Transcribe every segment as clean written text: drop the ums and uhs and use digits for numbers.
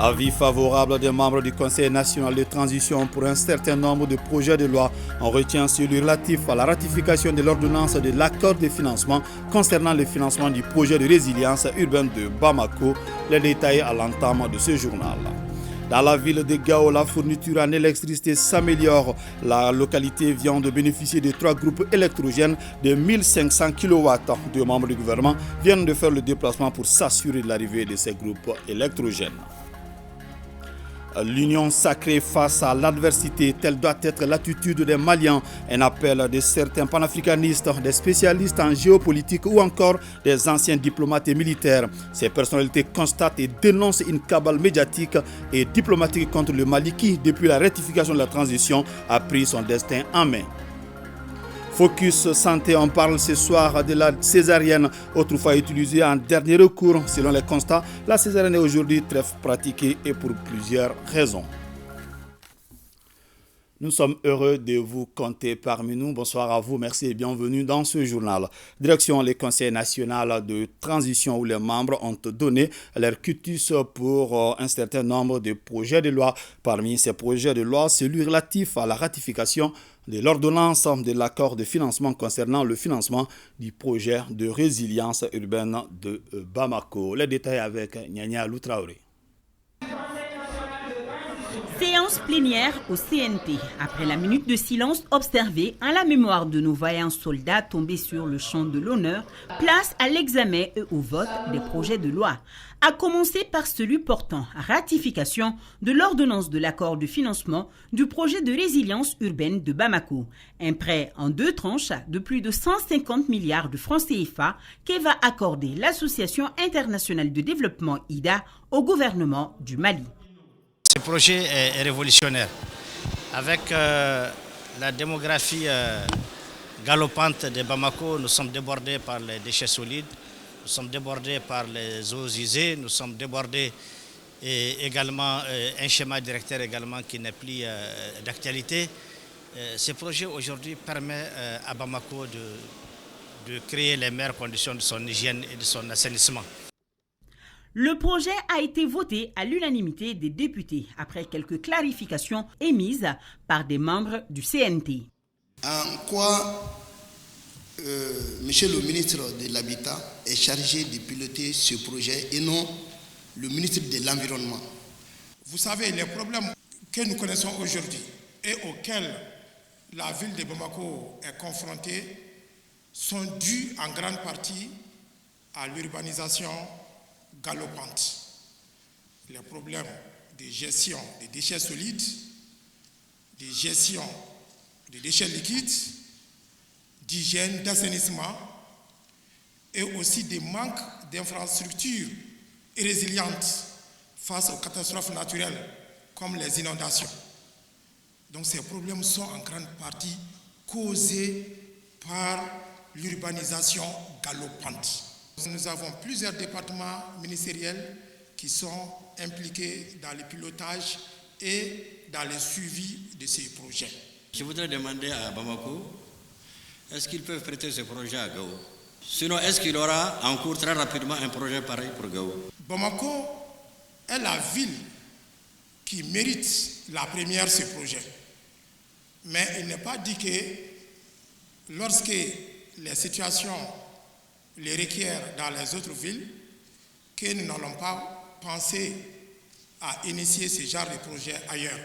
Avis favorable des membres du Conseil national de transition pour un certain nombre de projets de loi. On retient celui relatif à la ratification de l'ordonnance de l'accord de financement concernant le financement du projet de résilience urbaine de Bamako. Les détails à l'entame de ce journal. Dans la ville de Gao, la fourniture en électricité s'améliore. La localité vient de bénéficier de 3 groupes électrogènes de 1500 kW. 2 membres du gouvernement viennent de faire le déplacement pour s'assurer de l'arrivée de ces groupes électrogènes. L'union sacrée face à l'adversité, telle doit être l'attitude des Maliens. Un appel de certains panafricanistes, des spécialistes en géopolitique ou encore des anciens diplomates et militaires. Ces personnalités constatent et dénoncent une cabale médiatique et diplomatique contre le Mali qui, depuis la rectification de la transition, a pris son destin en main. Focus Santé, on parle ce soir de la césarienne, autrefois utilisée en dernier recours. Selon les constats, la césarienne est aujourd'hui très pratiquée et pour plusieurs raisons. Nous sommes heureux de vous compter parmi nous. Bonsoir à vous, merci et bienvenue dans ce journal. Direction le Conseil national de transition où les membres ont donné leur quitus pour un certain nombre de projets de loi. Parmi ces projets de loi, celui relatif à la ratification de l'ordonnance de l'accord de financement concernant le financement du projet de résilience urbaine de Bamako. Les détails avec Nyanya Loutraoré. Séance plénière au CNT. Après la minute de silence observée en la mémoire de nos vaillants soldats tombés sur le champ de l'honneur, place à l'examen et au vote des projets de loi. À commencer par celui portant ratification de l'ordonnance de l'accord de financement du projet de résilience urbaine de Bamako. Un prêt en 2 tranches de plus de 150 milliards de francs CFA que va accorder l'Association internationale de développement IDA au gouvernement du Mali. Ce projet est révolutionnaire. Avec la démographie galopante de Bamako, nous sommes débordés par les déchets solides, nous sommes débordés par les eaux usées, nous sommes débordés et également un schéma directeur également qui n'est plus d'actualité. Ce projet aujourd'hui permet à Bamako de créer les meilleures conditions de son hygiène et de son assainissement. Le projet a été voté à l'unanimité des députés après quelques clarifications émises par des membres du CNT. En quoi Monsieur le ministre de l'Habitat est chargé de piloter ce projet et non le ministre de l'Environnement? Vous savez, les problèmes que nous connaissons aujourd'hui et auxquels la ville de Bamako est confrontée sont dus en grande partie à l'urbanisation galopante. Les problèmes de gestion des déchets solides, de gestion des déchets liquides, d'hygiène, d'assainissement et aussi des manques d'infrastructures résilientes face aux catastrophes naturelles comme les inondations. Donc ces problèmes sont en grande partie causés par l'urbanisation galopante. Nous avons plusieurs départements ministériels qui sont impliqués dans le pilotage et dans le suivi de ces projets. Je voudrais demander à Bamako, est-ce qu'ils peuvent prêter ce projet à Gao? Sinon, est-ce qu'il aura en cours très rapidement un projet pareil pour Gao? Bamako est la ville qui mérite la première de ce projet. Mais il n'est pas dit que lorsque les situations les requièrent dans les autres villes, que nous n'allons pas penser à initier ce genre de projet ailleurs.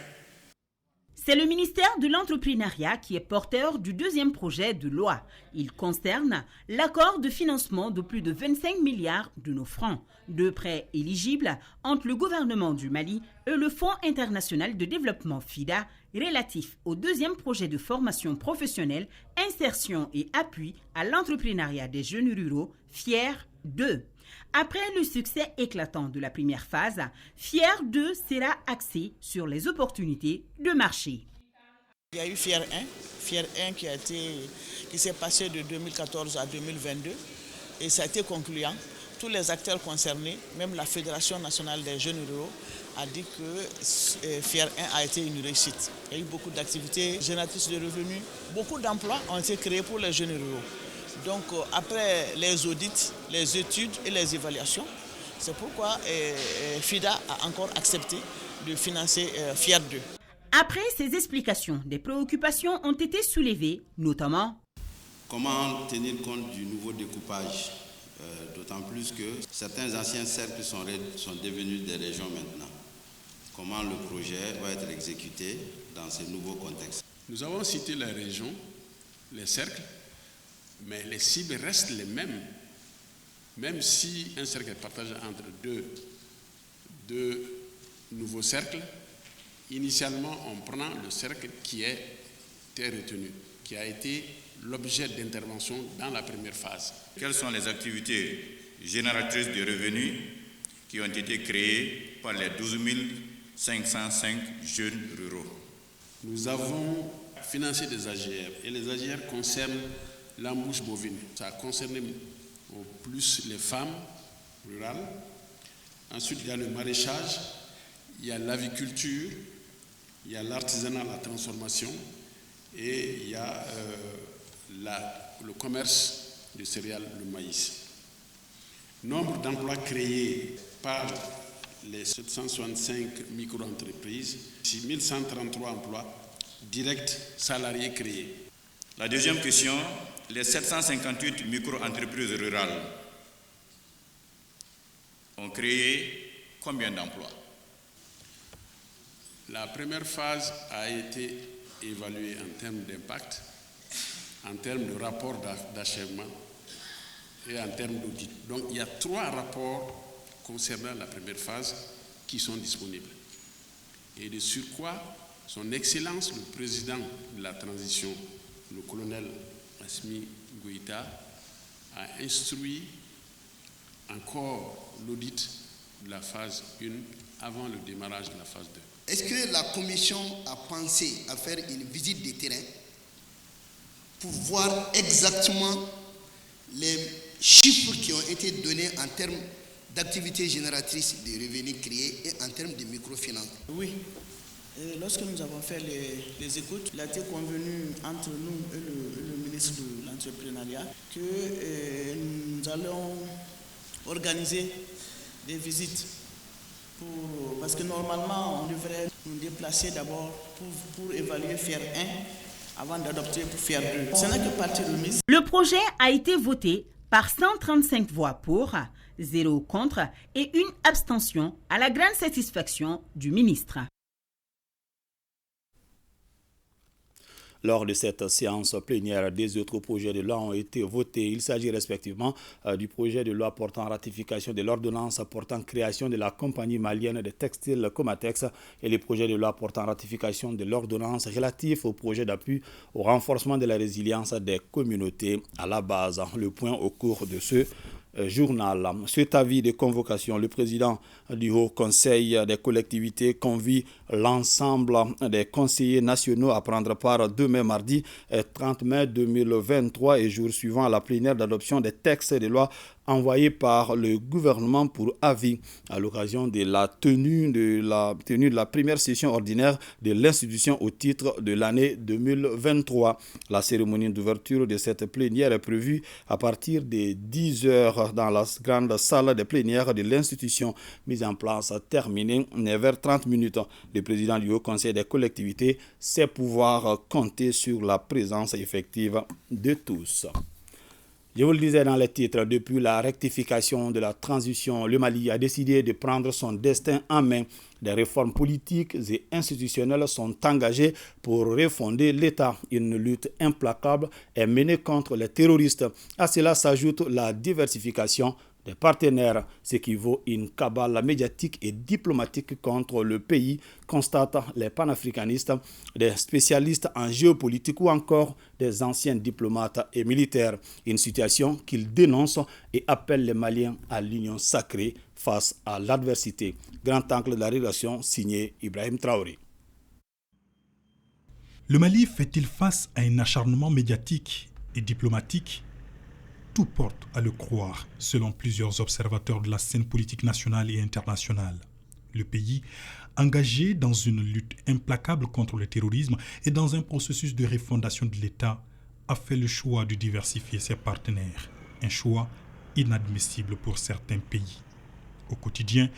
C'est le ministère de l'Entrepreneuriat qui est porteur du deuxième projet de loi. Il concerne l'accord de financement de plus de 25 milliards de nos francs, 2 prêts éligibles entre le gouvernement du Mali et le Fonds international de développement FIDA relatif au deuxième projet de formation professionnelle, insertion et appui à l'entrepreneuriat des jeunes ruraux, FIER 2. Après le succès éclatant de la première phase, FIER 2 sera axé sur les opportunités de marché. Il y a eu FIER 1 qui s'est passé de 2014 à 2022 et ça a été concluant. Tous les acteurs concernés, même la Fédération nationale des jeunes ruraux, a dit que FIER 1 a été une réussite. Il y a eu beaucoup d'activités génératrices de revenus, beaucoup d'emplois ont été créés pour les jeunes ruraux. Donc après les audits, les études et les évaluations, nous avons pris la décision de faire un appel à projet. Et ce appel à projet, nous allons le faire C'est pourquoi FIDA a encore accepté de financer FIER 2. Après ces explications, des préoccupations ont été soulevées, notamment comment tenir compte du nouveau découpage, d'autant plus que certains anciens cercles sont devenus des régions maintenant. Comment le projet va être exécuté dans ce nouveau contexte? Nous avons cité les régions, les cercles, mais les cibles restent les mêmes. Même si un cercle est partagé entre deux nouveaux cercles, initialement on prend le cercle qui a été retenu, qui a été l'objet d'intervention dans la première phase. Quelles sont les activités génératrices de revenus qui ont été créées par les 12 505 jeunes ruraux? Nous avons financé des AGR et les AGR concernent l'embouche bovine. Ça a concerné au plus les femmes rurales. Ensuite, il y a le maraîchage, il y a l'aviculture, il y a l'artisanat, la transformation et il y a le commerce de céréales, le maïs. Nombre d'emplois créés par les 765 micro-entreprises, 6133 emplois directs salariés créés. La deuxième question, les 758 micro-entreprises rurales ont créé combien d'emplois? La première phase a été évaluée en termes d'impact, en termes de rapport d'achèvement et en termes d'audit. Donc il y a 3 rapports concernant la première phase qui sont disponibles. Et de surcroît, son Excellence, le président de la transition, le colonel Assimi Goïta, a instruit encore l'audit de la phase 1 avant le démarrage de la phase 2. Est-ce que la commission a pensé à faire une visite de terrain pour voir exactement les chiffres qui ont été donnés en termes d'activités génératrices de revenus créés et en termes de microfinance? Oui. Lorsque nous avons fait les écoutes, il a été convenu entre nous et le ministre de l'Entrepreneuriat que nous allons organiser des visites. Parce que normalement, on devrait nous déplacer d'abord pour évaluer FIER 1 avant d'adopter pour FIER 2. Ce n'est que partie remise. Le projet a été voté par 135 voix pour, 0 contre et une abstention à la grande satisfaction du ministre. Lors de cette séance plénière, des autres projets de loi ont été votés. Il s'agit respectivement du projet de loi portant ratification de l'ordonnance portant création de la compagnie malienne de textiles Comatex et le projet de loi portant ratification de l'ordonnance relative au projet d'appui au renforcement de la résilience des communautés à la base. Le point au cours de ce journal. Cet avis de convocation, le président du Haut Conseil des collectivités convie l'ensemble des conseillers nationaux à prendre part demain mardi 30 mai 2023 et jour suivant à la plénière d'adoption des textes de loi envoyés par le gouvernement pour avis à l'occasion de la tenue de la première session ordinaire de l'institution au titre de l'année 2023. La cérémonie d'ouverture de cette plénière est prévue à partir de 10h dans la grande salle de plénière de l'institution mise en place terminée 9h30. Le président du Haut Conseil des collectivités sait pouvoir compter sur la présence effective de tous. Je vous le disais dans les titres, depuis la rectification de la transition, le Mali a décidé de prendre son destin en main. Des réformes politiques et institutionnelles sont engagées pour refonder l'État. Une lutte implacable est menée contre les terroristes. À cela s'ajoute la diversification des partenaires, ce qui vaut une cabale médiatique et diplomatique contre le pays, constatent les panafricanistes, des spécialistes en géopolitique ou encore des anciens diplomates et militaires. Une situation qu'ils dénoncent et appellent les Maliens à l'union sacrée face à l'adversité. Grand angle de la relation signé Ibrahim Traoré. Le Mali fait-il face à un acharnement médiatique et diplomatique ? Tout porte à le croire, selon plusieurs observateurs de la scène politique nationale et internationale. Le pays, engagé dans une lutte implacable contre le terrorisme et dans un processus de refondation de l'État, a fait le choix de diversifier ses partenaires. Un choix inadmissible pour certains pays. Au quotidien,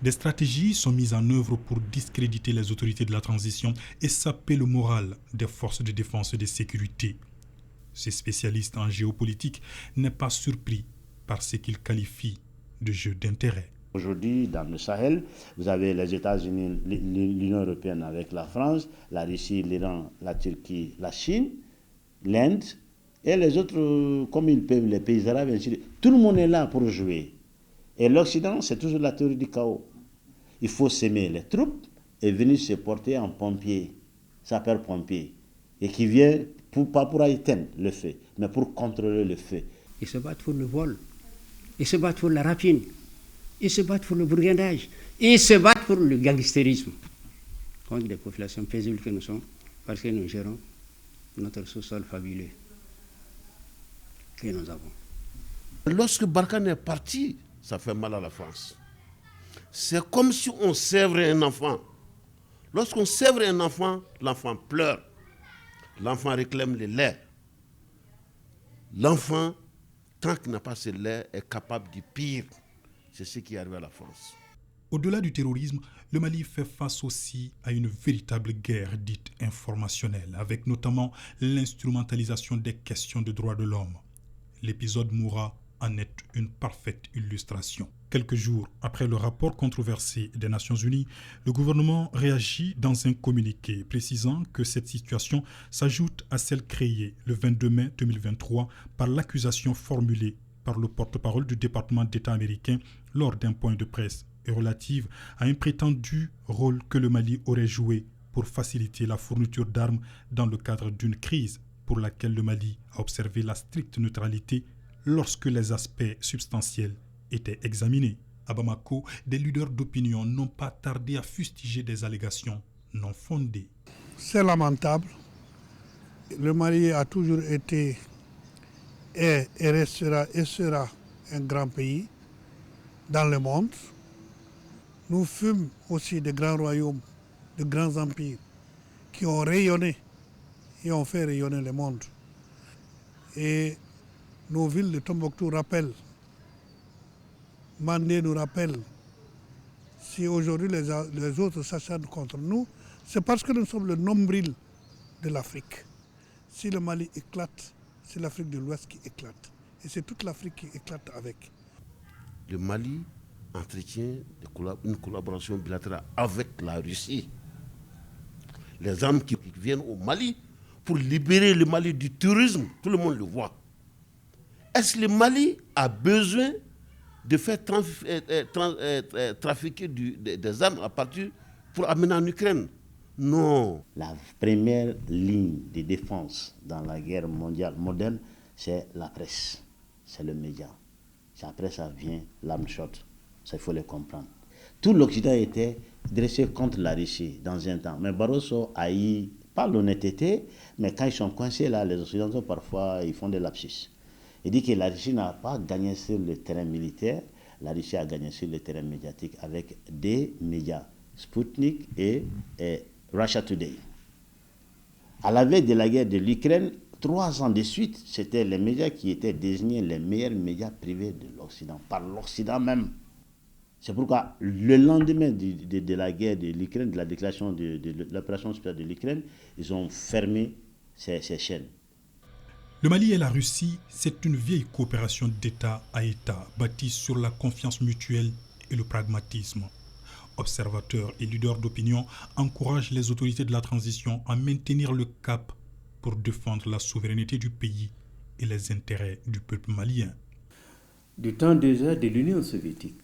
des stratégies sont mises en œuvre pour discréditer les autorités de la transition et saper le moral des forces de défense et de sécurité. Ces spécialistes en géopolitique n'est pas surpris par ce qu'ils qualifient de jeu d'intérêt. Aujourd'hui, dans le Sahel, vous avez les États-Unis, l'Union européenne avec la France, la Russie, l'Iran, la Turquie, la Chine, l'Inde et les autres, comme ils peuvent, les pays arabes, ainsi. Tout le monde est là pour jouer. Et l'Occident, c'est toujours la théorie du chaos. Il faut s'aimer les troupes et venir se porter en pompier, sapeur-pompier, et qui vient pas pour éteindre le feu, mais pour contrôler le feu. Ils se battent pour le vol, ils se battent pour la rapine, ils se battent pour le brigandage, ils se battent pour le gangstérisme contre les populations paisibles que nous sommes, parce que nous gérons notre sous-sol fabuleux que nous avons. Lorsque Barkhane est parti, ça fait mal à la France. C'est comme si on sèvrait un enfant. Lorsqu'on sèvre un enfant, l'enfant pleure. L'enfant réclame le lait. L'enfant, tant qu'il n'a pas ce lait, est capable du pire. C'est ce qui arrive à la France. Au-delà du terrorisme, le Mali fait face aussi à une véritable guerre dite informationnelle, avec notamment l'instrumentalisation des questions de droits de l'homme. L'épisode Moura en est une parfaite illustration. Quelques jours après le rapport controversé des Nations Unies, le gouvernement réagit dans un communiqué précisant que cette situation s'ajoute à celle créée le 22 mai 2023 par l'accusation formulée par le porte-parole du département d'État américain lors d'un point de presse et relative à un prétendu rôle que le Mali aurait joué pour faciliter la fourniture d'armes dans le cadre d'une crise pour laquelle le Mali a observé la stricte neutralité lorsque les aspects substantiels étaient examinés. À Bamako, des leaders d'opinion n'ont pas tardé à fustiger des allégations non fondées. C'est lamentable. Le Mali a toujours été et sera un grand pays dans le monde. Nous fûmes aussi de grands royaumes, de grands empires qui ont rayonné et ont fait rayonner le monde. Et nos villes de Tombouctou rappellent, Mandé nous rappelle, si aujourd'hui les autres s'acharnent contre nous, c'est parce que nous sommes le nombril de l'Afrique. Si le Mali éclate, c'est l'Afrique de l'Ouest qui éclate. Et c'est toute l'Afrique qui éclate avec. Le Mali entretient une collaboration bilatérale avec la Russie. Les armes qui viennent au Mali pour libérer le Mali du terrorisme, tout le monde le voit. Est-ce que le Mali a besoin de faire trafiquer des armes à partir pour amener en Ukraine? Non. La première ligne de défense dans la guerre mondiale moderne, c'est la presse, c'est le média. Après ça vient l'arme short, ça il faut le comprendre. Tout l'Occident était dressé contre la Russie dans un temps. Mais Barroso a eu, pas l'honnêteté, mais quand ils sont coincés là, les Occidentaux parfois ils font des lapsus. Il dit que la Russie n'a pas gagné sur le terrain militaire, la Russie a gagné sur le terrain médiatique avec des médias, Sputnik et Russia Today. À la veille de la guerre de l'Ukraine, 3 ans de suite, c'était les médias qui étaient désignés les meilleurs médias privés de l'Occident, par l'Occident même. C'est pourquoi le lendemain de la guerre de l'Ukraine, de la déclaration de l'opération spéciale de l'Ukraine, ils ont fermé ces chaînes. Le Mali et la Russie, c'est une vieille coopération d'État à État, bâtie sur la confiance mutuelle et le pragmatisme. Observateurs et leaders d'opinion encouragent les autorités de la transition à maintenir le cap pour défendre la souveraineté du pays et les intérêts du peuple malien. Du temps déjà de l'Union soviétique,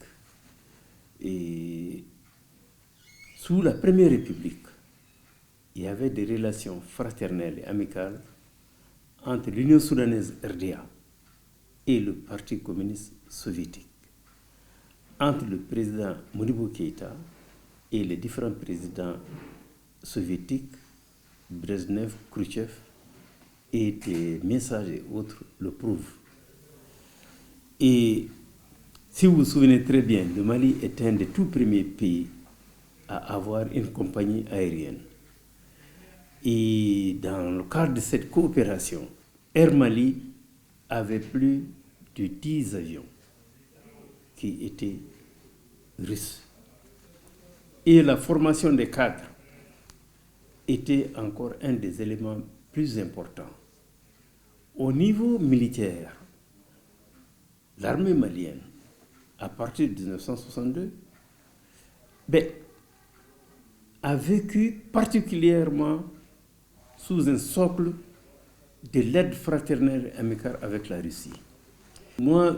et sous la Première République, il y avait des relations fraternelles et amicales entre l'Union soudanaise RDA et le Parti communiste soviétique, entre le président Modibo Keïta et les différents présidents soviétiques, Brezhnev, Khrouchtchev, et des messages et autres le prouvent. Et si vous vous souvenez très bien, le Mali est un des tout premiers pays à avoir une compagnie aérienne. Et dans le cadre de cette coopération, Air Mali avait plus de 10 avions qui étaient russe. Et la formation des cadres était encore un des éléments plus importants. Au niveau militaire, l'armée malienne, à partir de 1962, a vécu particulièrement sous un socle de l'aide fraternelle et amicale avec la Russie. Moi,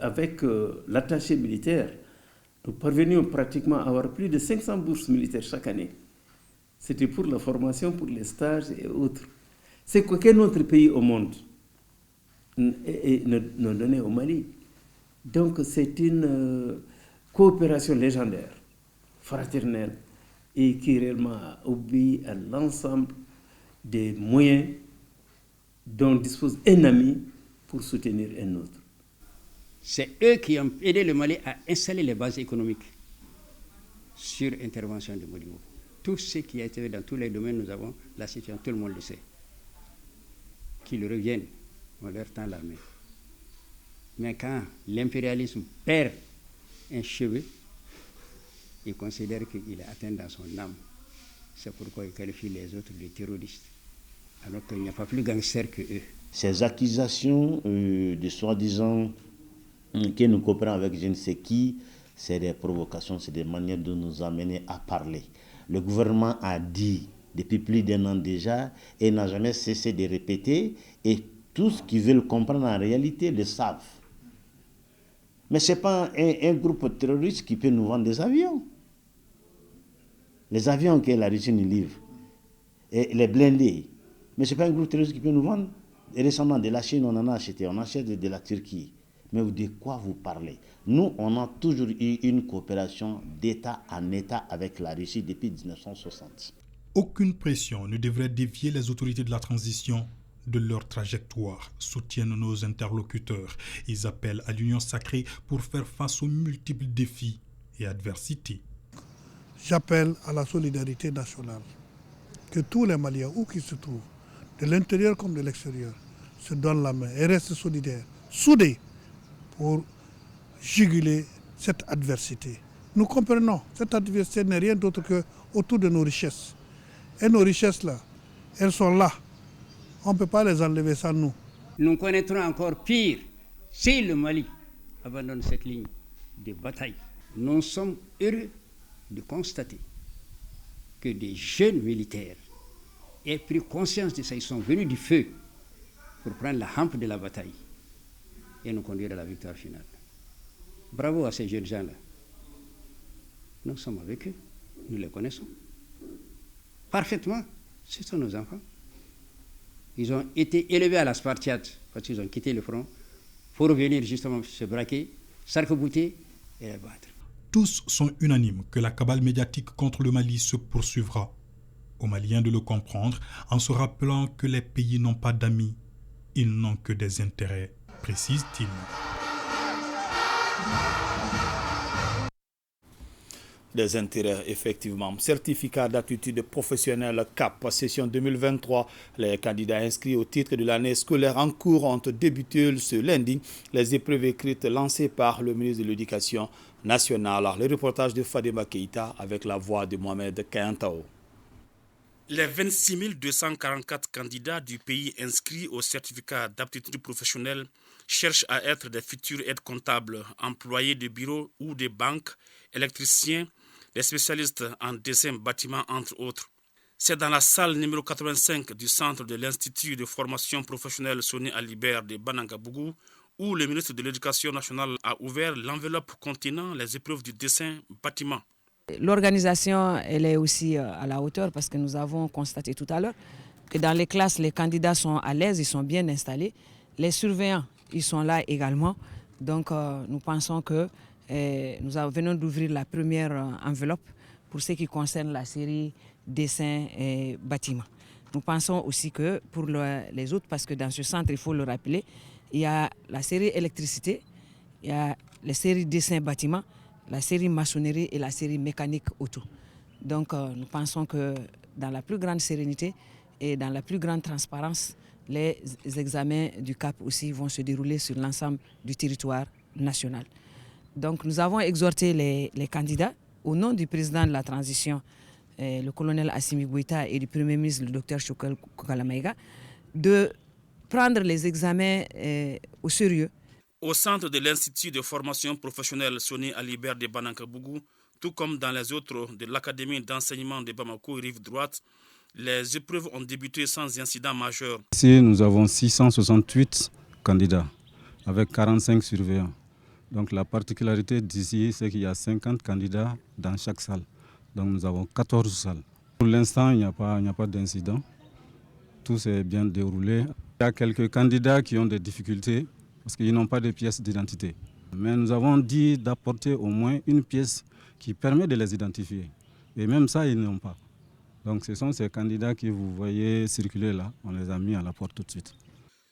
avec l'attaché militaire, nous parvenions pratiquement à avoir plus de 500 bourses militaires chaque année. C'était pour la formation, pour les stages et autres. C'est qu'aucun autre pays au monde ne donnait au Mali. Donc c'est une coopération légendaire, fraternelle, et qui réellement a obéi à l'ensemble des moyens dont dispose un ami pour soutenir un autre. C'est eux qui ont aidé le Mali à installer les bases économiques sur intervention de Modibo. Tout ce qui a été fait dans tous les domaines, nous avons la situation, tout le monde le sait. Qu'ils reviennent, on leur tend la main. Mais quand l'impérialisme perd un cheveu, il considère qu'il est atteint dans son âme. C'est pourquoi il qualifie les autres de terroristes, alors qu'il n'y a pas plus gangsters que eux. Ces accusations de soi-disant que nous coopérons avec je ne sais qui, c'est des provocations, c'est des manières de nous amener à parler. Le gouvernement a dit depuis plus d'un an déjà et n'a jamais cessé de répéter, et tous qui veulent comprendre en réalité le savent. Mais ce n'est pas un groupe terroriste qui peut nous vendre des avions. Les avions que la Russie nous livre, et les blindés. Mais ce n'est pas un groupe terroriste qui peut nous vendre. Et récemment, de la Chine, on en a acheté, on achète de la Turquie. Mais de quoi vous parlez? Nous, on a toujours eu une coopération d'État en État avec la Russie depuis 1960. Aucune pression ne devrait dévier les autorités de la transition de leur trajectoire, soutiennent nos interlocuteurs. Ils appellent à l'union sacrée pour faire face aux multiples défis et adversités. J'appelle à la solidarité nationale, que tous les Maliens, où qu'ils se trouvent, de l'intérieur comme de l'extérieur, se donnent la main et restent solidaires, soudés, pour juguler cette adversité. Nous comprenons, cette adversité n'est rien d'autre que autour de nos richesses. Et nos richesses-là, elles sont là. On ne peut pas les enlever sans nous. Nous connaîtrons encore pire si le Mali abandonne cette ligne de bataille. Nous sommes heureux de constater que des jeunes militaires aient pris conscience de ça. Ils sont venus du feu pour prendre la hampe de la bataille et nous conduire à la victoire finale. Bravo à ces jeunes gens-là. Nous sommes avec eux, nous les connaissons parfaitement. Ce sont nos enfants. Ils ont été élevés à la Spartiate parce qu'ils ont quitté le front pour venir justement se braquer, s'arc-bouter et les battre. Tous sont unanimes que la cabale médiatique contre le Mali se poursuivra. Aux Maliens de le comprendre en se rappelant que les pays n'ont pas d'amis, ils n'ont que des intérêts, précise-t-il. Des intérêts, effectivement. Certificat d'aptitude professionnelle CAP, session 2023. Les candidats inscrits au titre de l'année scolaire en cours ont débuté ce lundi les épreuves écrites lancées par le ministre de l'Éducation nationale. Le reportage de Fadema Keïta avec la voix de Mohamed Kayantao. Les 26 244 candidats du pays inscrits au certificat d'aptitude professionnelle cherchent à être des futurs aides comptables, employés de bureaux ou de banques, électriciens, des spécialistes en dessin bâtiment, entre autres. C'est dans la salle numéro 85 du centre de l'Institut de formation professionnelle Soni Alibert de Banangabougou où le ministre de l'Éducation nationale a ouvert l'enveloppe contenant les épreuves du dessin bâtiment. L'organisation, elle est aussi à la hauteur parce que nous avons constaté tout à l'heure que dans les classes, les candidats sont à l'aise, ils sont bien installés. Les surveillants, ils sont là également. Donc nous pensons que nous venons d'ouvrir la première enveloppe pour ce qui concerne la série dessin et bâtiment. Nous pensons aussi que pour les autres, parce que dans ce centre, il faut le rappeler, il y a la série électricité, il y a les séries dessin bâtiment, la série maçonnerie et la série mécanique auto. Donc nous pensons que dans la plus grande sérénité et dans la plus grande transparence, les examens du CAP aussi vont se dérouler sur l'ensemble du territoire national. Donc nous avons exhorté les candidats, au nom du président de la transition, le colonel Assimi Goïta, et du Premier ministre, le docteur Choukal Kokalamaïga, de prendre les examens au sérieux. Au centre de l'Institut de formation professionnelle Soni Alibert de Banankabougou, tout comme dans les autres de l'Académie d'enseignement de Bamako, rive droite, les épreuves ont débuté sans incident majeur. Ici, nous avons 668 candidats avec 45 surveillants. Donc la particularité d'ici, c'est qu'il y a 50 candidats dans chaque salle. Donc nous avons 14 salles. Pour l'instant, il n'y a pas d'incident. Tout s'est bien déroulé. Il y a quelques candidats qui ont des difficultés parce qu'ils n'ont pas de pièces d'identité. Mais nous avons dit d'apporter au moins une pièce qui permet de les identifier. Et même ça, ils n'ont pas. Donc ce sont ces candidats que vous voyez circuler là. On les a mis à la porte tout de suite.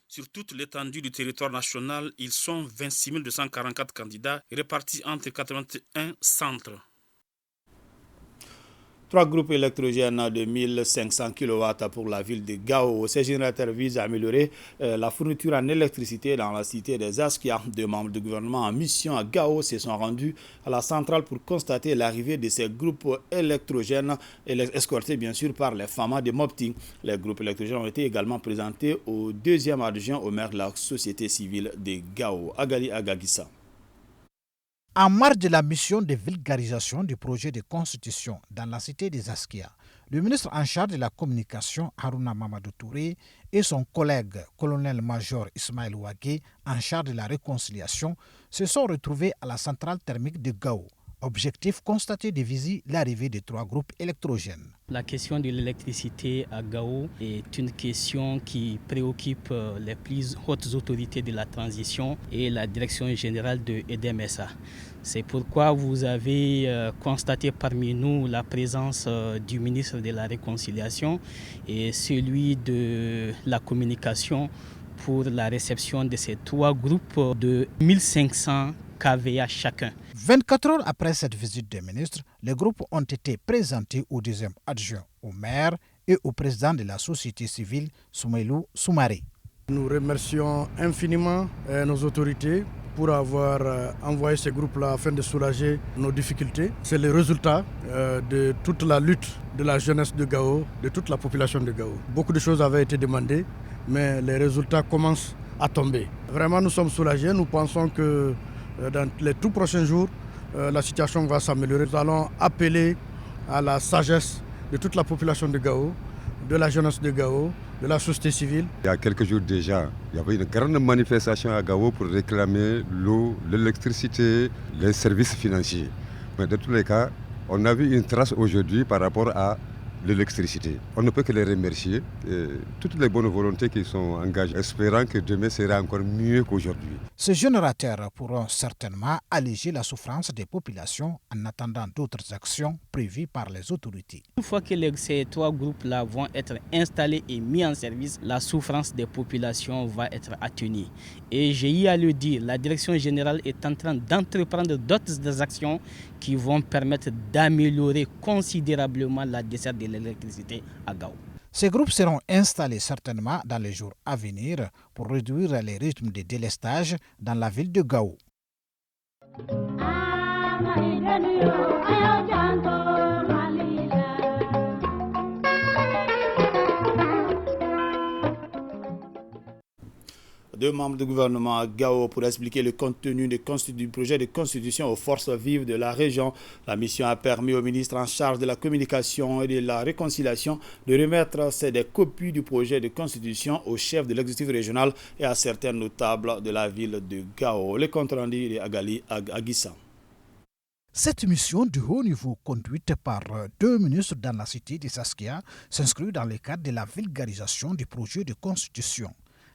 Sur toute l'étendue du territoire national, ils sont 26 244 candidats répartis entre 81 centres. 3 groupes électrogènes de 1500 kW pour la ville de Gao. Ces générateurs visent à améliorer la fourniture en électricité dans la cité des Askia. 2 membres du gouvernement en mission à Gao se sont rendus à la centrale pour constater l'arrivée de ces groupes électrogènes, escortés bien sûr par les FAMA de Mopti. Les groupes électrogènes ont été également présentés au 2e adjoint au maire de la société civile de Gao, Agali Agagissa. En marge de la mission de vulgarisation du projet de constitution dans la cité des Askia, le ministre en charge de la communication, Haruna Mamadou Touré, et son collègue, colonel-major Ismaël Ouagé, en charge de la réconciliation, se sont retrouvés à la centrale thermique de Gao. Objectif, constater de visu l'arrivée de 3 groupes électrogènes. La question de l'électricité à Gao est une question qui préoccupe les plus hautes autorités de la transition et la direction générale de EDMSA. C'est pourquoi vous avez constaté parmi nous la présence du ministre de la Réconciliation et celui de la communication pour la réception de ces 3 groupes de 1500 kVA chacun. 24 heures après cette visite des ministres, les groupes ont été présentés au 2e adjoint au maire et au président de la société civile, Soumaïlou Soumaré. Nous remercions infiniment nos autorités pour avoir envoyé ces groupes-là afin de soulager nos difficultés. C'est le résultat de toute la lutte de la jeunesse de Gao, de toute la population de Gao. Beaucoup de choses avaient été demandées, mais les résultats commencent à tomber. Vraiment, nous sommes soulagés. Nous pensons que dans les tout prochains jours, la situation va s'améliorer. Nous allons appeler à la sagesse de toute la population de Gao, de la jeunesse de Gao, de la société civile. Il y a quelques jours déjà, il y avait une grande manifestation à Gao pour réclamer l'eau, l'électricité, les services financiers. Mais dans tous les cas, on a vu une trace aujourd'hui par rapport à l'électricité. On ne peut que les remercier et toutes les bonnes volontés qui sont engagées, espérant que demain sera encore mieux qu'aujourd'hui. Ces générateurs pourront certainement alléger la souffrance des populations en attendant d'autres actions prévues par les autorités. Une fois que ces 3 groupes-là vont être installés et mis en service, la souffrance des populations va être atténuée. Et j'ai eu à le dire, la direction générale est en train d'entreprendre d'autres actions qui vont permettre d'améliorer considérablement la desserte de l'électricité à Gao. Ces groupes seront installés certainement dans les jours à venir pour réduire les rythmes de délestage dans la ville de Gao. Deux membres du gouvernement à Gao pour expliquer le contenu du projet de constitution aux forces vives de la région. La mission a permis au ministre en charge de la communication et de la réconciliation de remettre des copies du projet de constitution au chef de l'exécutif régional et à certains notables de la ville de Gao. Le compte rendu de Agali Agissa. Cette mission de haut niveau conduite par 2 ministres dans la cité de Saskia s'inscrit dans le cadre de la vulgarisation du projet de constitution.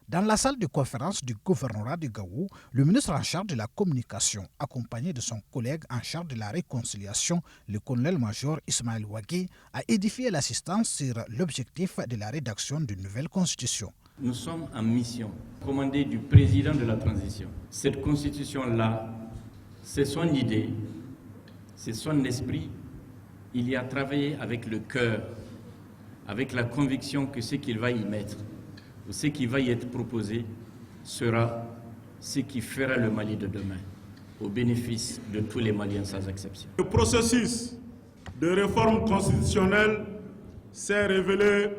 Dans la salle de conférence du gouvernorat de Gao, le ministre en charge de la communication, accompagné de son collègue en charge de la réconciliation, le colonel-major Ismaël Ouagé, a édifié l'assistance sur l'objectif de la rédaction d'une nouvelle constitution. Nous sommes en mission, commandée du président de la transition. Cette constitution-là, c'est son idée, c'est son esprit. Il y a travaillé avec le cœur, avec la conviction que ce qu'il va y mettre, ce qui va y être proposé sera ce qui fera le Mali de demain. au bénéfice de tous les Maliens sans exception. Le processus de réforme constitutionnelle s'est révélé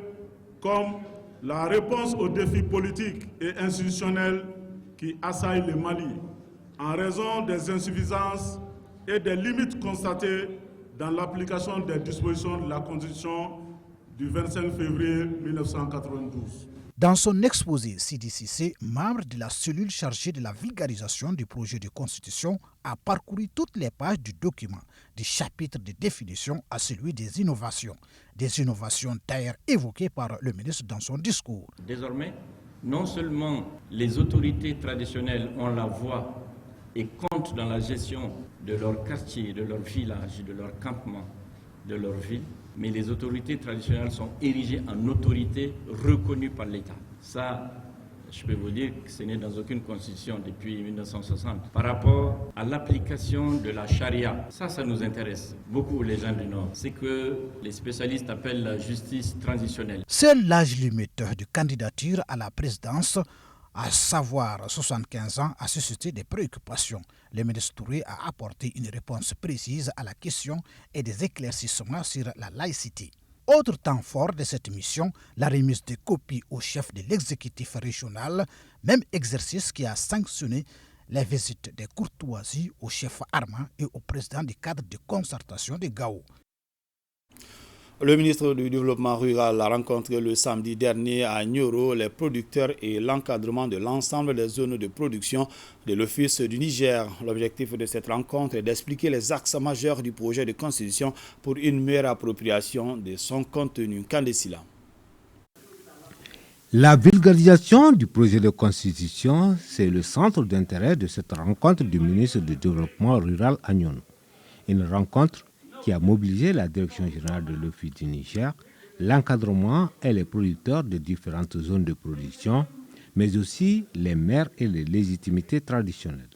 comme la réponse aux défis politiques et institutionnels qui assaillent le Mali en raison des insuffisances et des limites constatées dans l'application des dispositions de la Constitution du 25 février 1992. Dans son exposé, Sidi Cissé, membre de la cellule chargée de la vulgarisation du projet de constitution, a parcouru toutes les pages du document, du chapitre de définition à celui des innovations d'ailleurs évoquées par le ministre dans son discours. Désormais, non seulement les autorités traditionnelles ont la voix et comptent dans la gestion de leur quartier, de leur village, de leur campement, de leur ville, mais les autorités traditionnelles sont érigées en autorités reconnues par l'État. Ça, je peux vous dire que ce n'est dans aucune constitution depuis 1960. Par rapport à l'application de la charia, ça nous intéresse beaucoup les gens du Nord. C'est que les spécialistes appellent la justice transitionnelle. Seul l'âge limite de candidature à la présidence, à savoir 75 ans, a suscité des préoccupations. Le ministre Touré a apporté une réponse précise à la question et des éclaircissements sur la laïcité. Autre temps fort de cette mission, la remise de copies au chef de l'exécutif régional, même exercice qui a sanctionné les visites de courtoisie au chef Armand et au président du cadre de concertation de Gao. Le ministre du Développement rural a rencontré le samedi dernier à Nioro les producteurs et l'encadrement de l'ensemble des zones de production de l'Office du Niger. L'objectif de cette rencontre est d'expliquer les axes majeurs du projet de constitution pour une meilleure appropriation de son contenu. Kandesila. La vulgarisation du projet de constitution, c'est le centre d'intérêt de cette rencontre du ministre du Développement rural à Nioro. Une rencontre qui a mobilisé la direction générale de l'Office du Niger, l'encadrement et les producteurs de différentes zones de production, mais aussi les maires et les légitimités traditionnelles.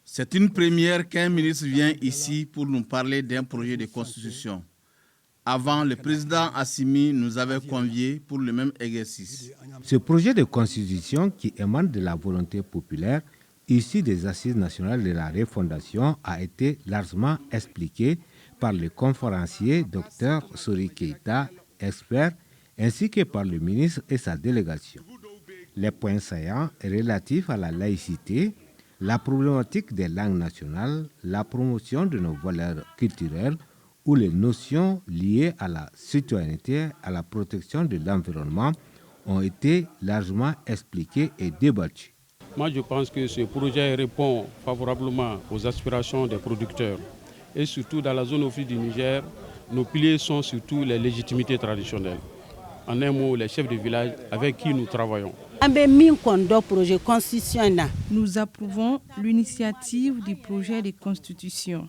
C'est une première qu'un ministre vient ici pour nous parler d'un projet de constitution. Avant, le président Assimi nous avait conviés pour le même exercice. Ce projet de constitution qui émane de la volonté populaire issu des Assises nationales de la refondation a été largement expliqué par le conférencier Dr Sori Keita, expert, ainsi que par le ministre et sa délégation. Les points saillants relatifs à la laïcité, la problématique des langues nationales, la promotion de nos valeurs culturelles ou les notions liées à la citoyenneté, à la protection de l'environnement ont été largement expliquées et débattues. Moi, je pense que ce projet répond favorablement aux aspirations des producteurs. Et surtout, dans la zone office du Niger, nos piliers sont surtout les légitimités traditionnelles. En un mot, les chefs de village avec qui nous travaillons. Nous approuvons l'initiative du projet de constitution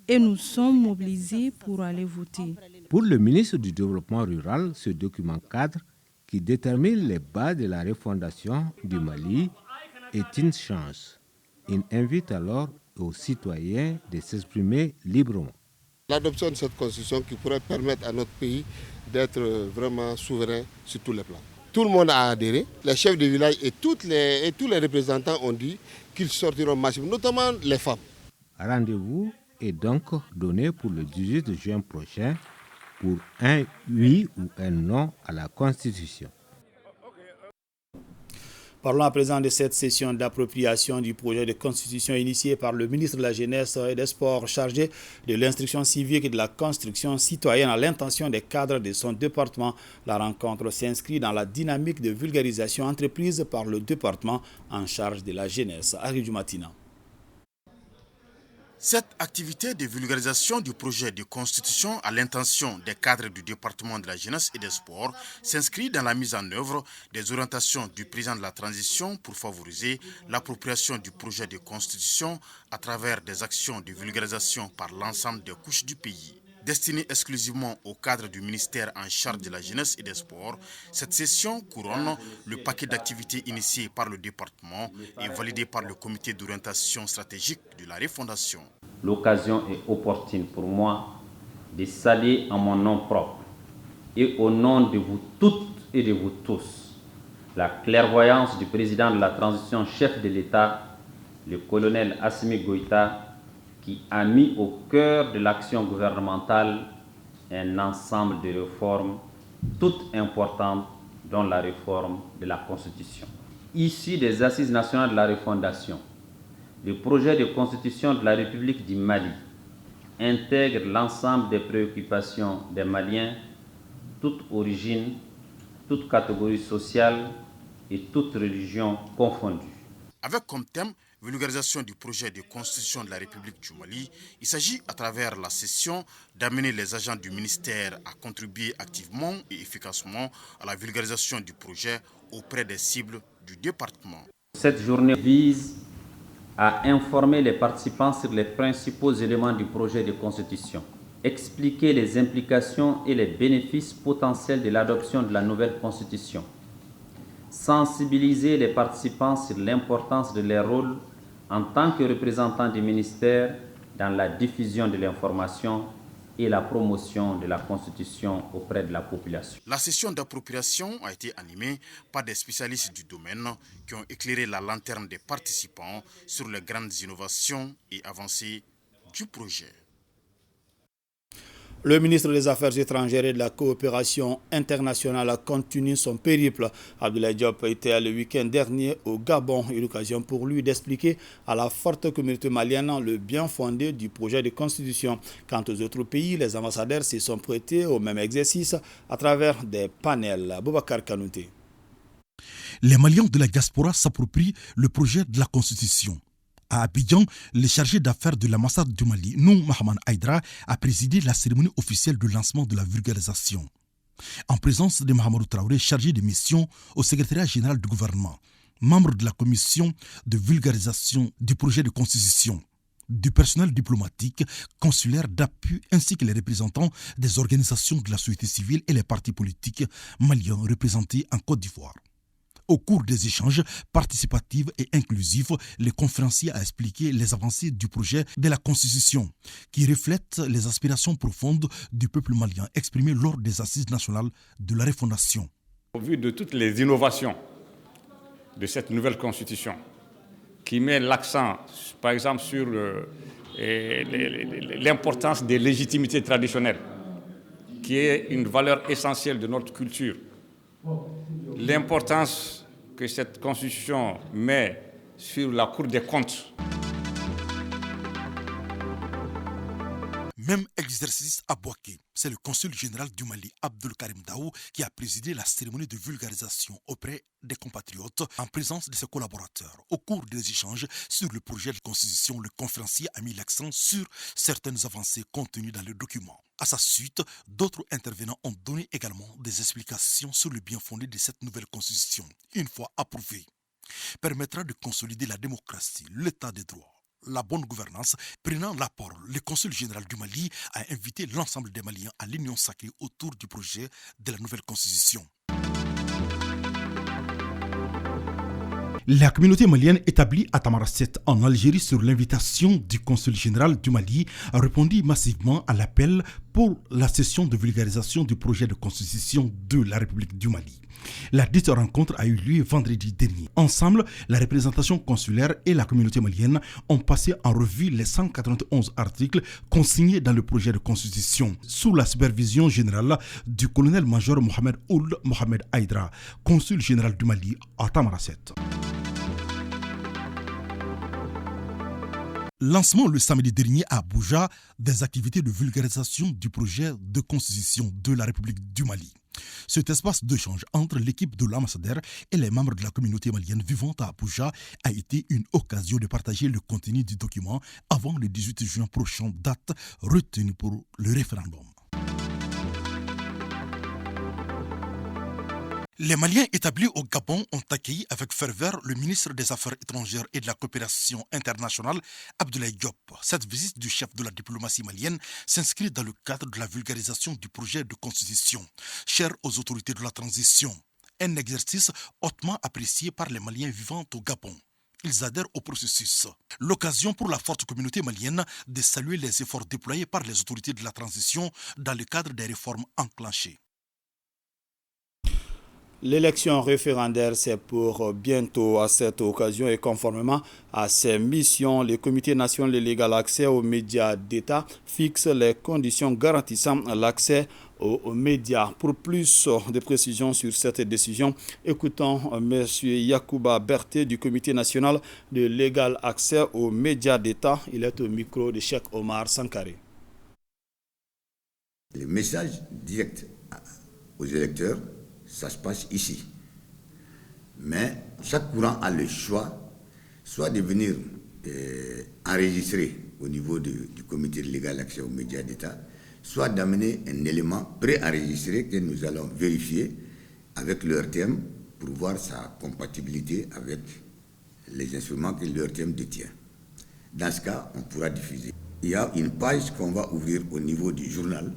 et nous sommes mobilisés pour aller voter. Pour le ministre du Développement rural, ce document cadre qui détermine les bases de la refondation du Mali est une chance. Il invite alors aux citoyens de s'exprimer librement. L'adoption de cette constitution qui pourrait permettre à notre pays d'être vraiment souverain sur tous les plans. Tout le monde a adhéré, les chefs de village et tous les représentants ont dit qu'ils sortiront massivement, notamment les femmes. Rendez-vous est donc donné pour le 18 juin prochain pour un oui ou un non à la Constitution. Parlons à présent de cette session d'appropriation du projet de constitution initié par le ministre de la Jeunesse et des Sports chargé de l'instruction civique et de la construction citoyenne à l'intention des cadres de son département. La rencontre s'inscrit dans la dynamique de vulgarisation entreprise par le département en charge de la jeunesse. Aridou Matina. Cette activité de vulgarisation du projet de constitution à l'intention des cadres du département de la jeunesse et des sports s'inscrit dans la mise en œuvre des orientations du président de la transition pour favoriser l'appropriation du projet de constitution à travers des actions de vulgarisation par l'ensemble des couches du pays. Destinée exclusivement au cadre du ministère en charge de la jeunesse et des sports, cette session couronne le paquet d'activités initiées par le département et validé par le comité d'orientation stratégique de la refondation. L'occasion est opportune pour moi de saluer en mon nom propre et au nom de vous toutes et de vous tous la clairvoyance du président de la transition, chef de l'État, le colonel Assimi Goïta, qui a mis au cœur de l'action gouvernementale un ensemble de réformes toutes importantes, dont la réforme de la Constitution. Issu des Assises nationales de la refondation, le projet de Constitution de la République du Mali intègre l'ensemble des préoccupations des Maliens, toute origine, toute catégorie sociale et toute religion confondue. Avec comme thème vulgarisation du projet de constitution de la République du Mali, il s'agit à travers la session d'amener les agents du ministère à contribuer activement et efficacement à la vulgarisation du projet auprès des cibles du département. Cette journée vise à informer les participants sur les principaux éléments du projet de constitution, expliquer les implications et les bénéfices potentiels de l'adoption de la nouvelle constitution, sensibiliser les participants sur l'importance de leur rôle en tant que représentants du ministère dans la diffusion de l'information et la promotion de la Constitution auprès de la population. La session d'appropriation a été animée par des spécialistes du domaine qui ont éclairé la lanterne des participants sur les grandes innovations et avancées du projet. Le ministre des Affaires étrangères et de la coopération internationale continue son périple. Abdoulaye Diop était le week-end dernier au Gabon, une occasion pour lui d'expliquer à la forte communauté malienne le bien fondé du projet de constitution. Quant aux autres pays, les ambassadeurs se sont prêtés au même exercice à travers des panels. Boubacar Kanouté. Les Maliens de la diaspora s'approprient le projet de la constitution. À Abidjan, le chargé d'affaires de l'ambassade du Mali, Noum Mohamed Aïdra, a présidé la cérémonie officielle de lancement de la vulgarisation. En présence de Mahamadou Traoré, chargé de mission au secrétariat général du gouvernement, membre de la commission de vulgarisation du projet de constitution, du personnel diplomatique, consulaire d'appui ainsi que les représentants des organisations de la société civile et les partis politiques maliens représentés en Côte d'Ivoire. Au cours des échanges participatifs et inclusifs, le conférencier a expliqué les avancées du projet de la Constitution qui reflète les aspirations profondes du peuple malien exprimées lors des assises nationales de la refondation. Au vu de toutes les innovations de cette nouvelle Constitution qui met l'accent, par exemple, sur l'importance des légitimités traditionnelles, qui est une valeur essentielle de notre culture, l'importance que cette constitution met sur la Cour des comptes. Même exercice à Bouaké. C'est le consul général du Mali, Abdul Karim Daou, qui a présidé la cérémonie de vulgarisation auprès des compatriotes en présence de ses collaborateurs. Au cours des échanges sur le projet de constitution, le conférencier a mis l'accent sur certaines avancées contenues dans le document. À sa suite, d'autres intervenants ont donné également des explications sur le bien fondé de cette nouvelle constitution, une fois approuvée. Permettra de consolider la démocratie, l'état de droit, la bonne gouvernance. Prenant la parole, le consul général du Mali a invité l'ensemble des Maliens à l'union sacrée autour du projet de la nouvelle constitution. La communauté malienne établie à Tamarasset en Algérie sur l'invitation du consul général du Mali a répondu massivement à l'appel pour la session de vulgarisation du projet de constitution de la République du Mali. La dite rencontre a eu lieu vendredi dernier. Ensemble, la représentation consulaire et la communauté malienne ont passé en revue les 191 articles consignés dans le projet de constitution sous la supervision générale du colonel-major Mohamed Ould Mohamed Aïdra, consul général du Mali à Tamarasset. Lancement le samedi dernier à Abuja des activités de vulgarisation du projet de constitution de la République du Mali. Cet espace d'échange entre l'équipe de l'ambassadeur et les membres de la communauté malienne vivant à Abuja a été une occasion de partager le contenu du document avant le 18 juin prochain, date retenue pour le référendum. Les Maliens établis au Gabon ont accueilli avec ferveur le ministre des Affaires étrangères et de la coopération internationale, Abdoulaye Diop. Cette visite du chef de la diplomatie malienne s'inscrit dans le cadre de la vulgarisation du projet de constitution, cher aux autorités de la transition. Un exercice hautement apprécié par les Maliens vivant au Gabon. Ils adhèrent au processus. L'occasion pour la forte communauté malienne de saluer les efforts déployés par les autorités de la transition dans le cadre des réformes enclenchées. L'élection référendaire, c'est pour bientôt. À cette occasion et conformément à ses missions, le Comité national de l'égal accès aux médias d'État fixe les conditions garantissant l'accès aux médias. Pour plus de précisions sur cette décision, écoutons M. Yacouba Berté du Comité national de l'égal accès aux médias d'État. Il est au micro de Cheikh Omar Sankaré. Les messages directs aux électeurs, ça se passe ici. Mais chaque courant a le choix, soit de venir enregistrer au niveau du comité de légal accès aux médias d'État, soit d'amener un élément préenregistré que nous allons vérifier avec l'ERTM pour voir sa compatibilité avec les instruments que l'ERTM détient. Dans ce cas, on pourra diffuser. Il y a une page qu'on va ouvrir au niveau du journal,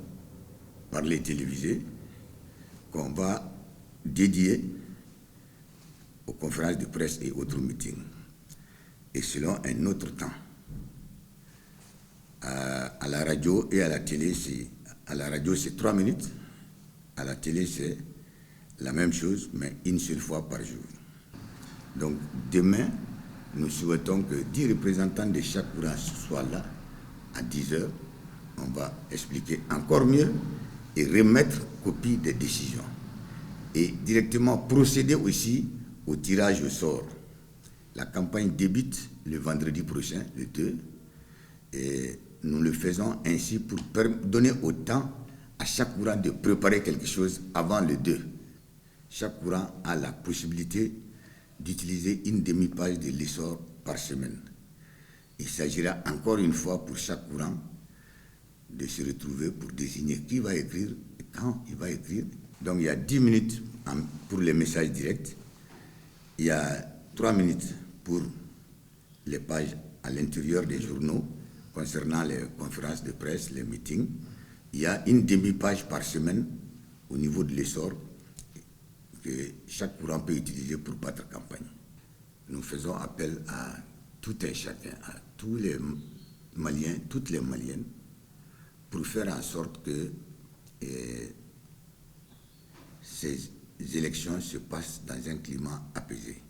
par les télévisés, qu'on va dédié aux conférences de presse et autres meetings, et selon un autre temps. À la radio et à la télé, c'est 3 minutes, à la télé c'est la même chose, mais une seule fois par jour. Donc demain, nous souhaitons que 10 représentants de chaque courant soient là à 10 heures. On va expliquer encore mieux et remettre copie des décisions. Et directement procéder aussi au tirage au sort. La campagne débute le vendredi prochain, le 2, et nous le faisons ainsi pour donner autant à chaque courant de préparer quelque chose avant le 2. Chaque courant a la possibilité d'utiliser une demi-page de l'essor par semaine. Il s'agira encore une fois pour chaque courant de se retrouver pour désigner qui va écrire et quand il va écrire. Donc il y a 10 minutes pour les messages directs, il y a 3 minutes pour les pages à l'intérieur des journaux concernant les conférences de presse, les meetings. Il y a une demi-page par semaine au niveau de l'essor que chaque courant peut utiliser pour battre campagne. Nous faisons appel à tout un chacun, à tous les Maliens, toutes les Maliennes, pour faire en sorte que ces élections se passent dans un climat apaisé.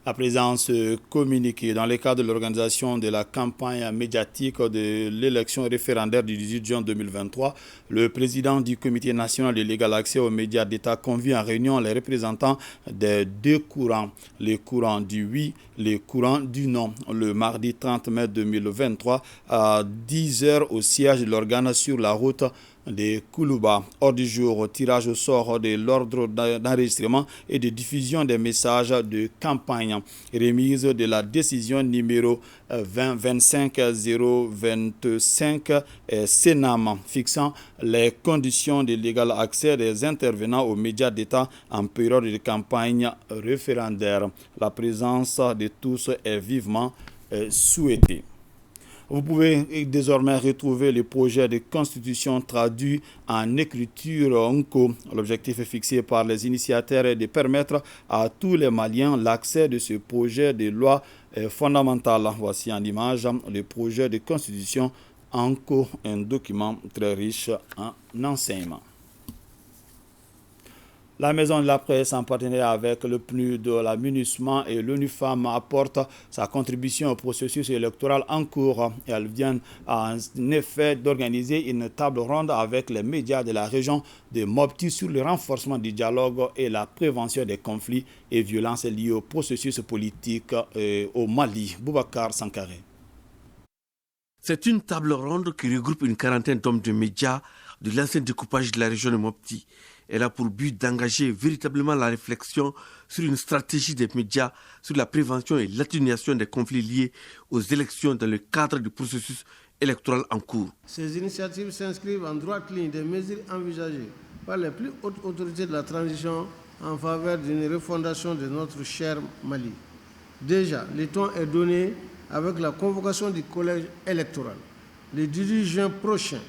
À présent, ce communiqué dans le cadre de l'organisation de la campagne médiatique de l'élection référendaire du 18 juin 2023, le président du Comité national de l'égal accès aux médias d'État convie en réunion les représentants des 2 courants, les courants du oui, les courants du non, le mardi 30 mai 2023 à 10h au siège de l'organe sur la route de Koulouba. Hors du jour, tirage au sort de l'ordre d'enregistrement et de diffusion des messages de campagne. Remise de la décision numéro 20-25-025 Sénam fixant les conditions de légal accès des intervenants aux médias d'État en période de campagne référendaire. La présence de tous est vivement souhaitée. Vous pouvez désormais retrouver le projet de constitution traduit en écriture Nko. L'objectif fixé par les initiateurs est de permettre à tous les Maliens l'accès de ce projet de loi fondamentale. Voici en image le projet de constitution Nko, un document très riche en enseignements. La Maison de la Presse, en partenariat avec le PNUD, la MINUSMA et l'ONU-FEMM, apporte sa contribution au processus électoral en cours. Elle vient en effet d'organiser une table ronde avec les médias de la région de Mopti sur le renforcement du dialogue et la prévention des conflits et violences liés au processus politique au Mali. Boubacar Sankaré. C'est une table ronde qui regroupe une quarantaine d'hommes de médias de l'ancien découpage de la région de Mopti. Elle a pour but d'engager véritablement la réflexion sur une stratégie des médias, sur la prévention et l'atténuation des conflits liés aux élections dans le cadre du processus électoral en cours. Ces initiatives s'inscrivent en droite ligne des mesures envisagées par les plus hautes autorités de la transition en faveur d'une refondation de notre cher Mali. Déjà, le ton est donné avec la convocation du collège électoral. Le 18 juin prochain,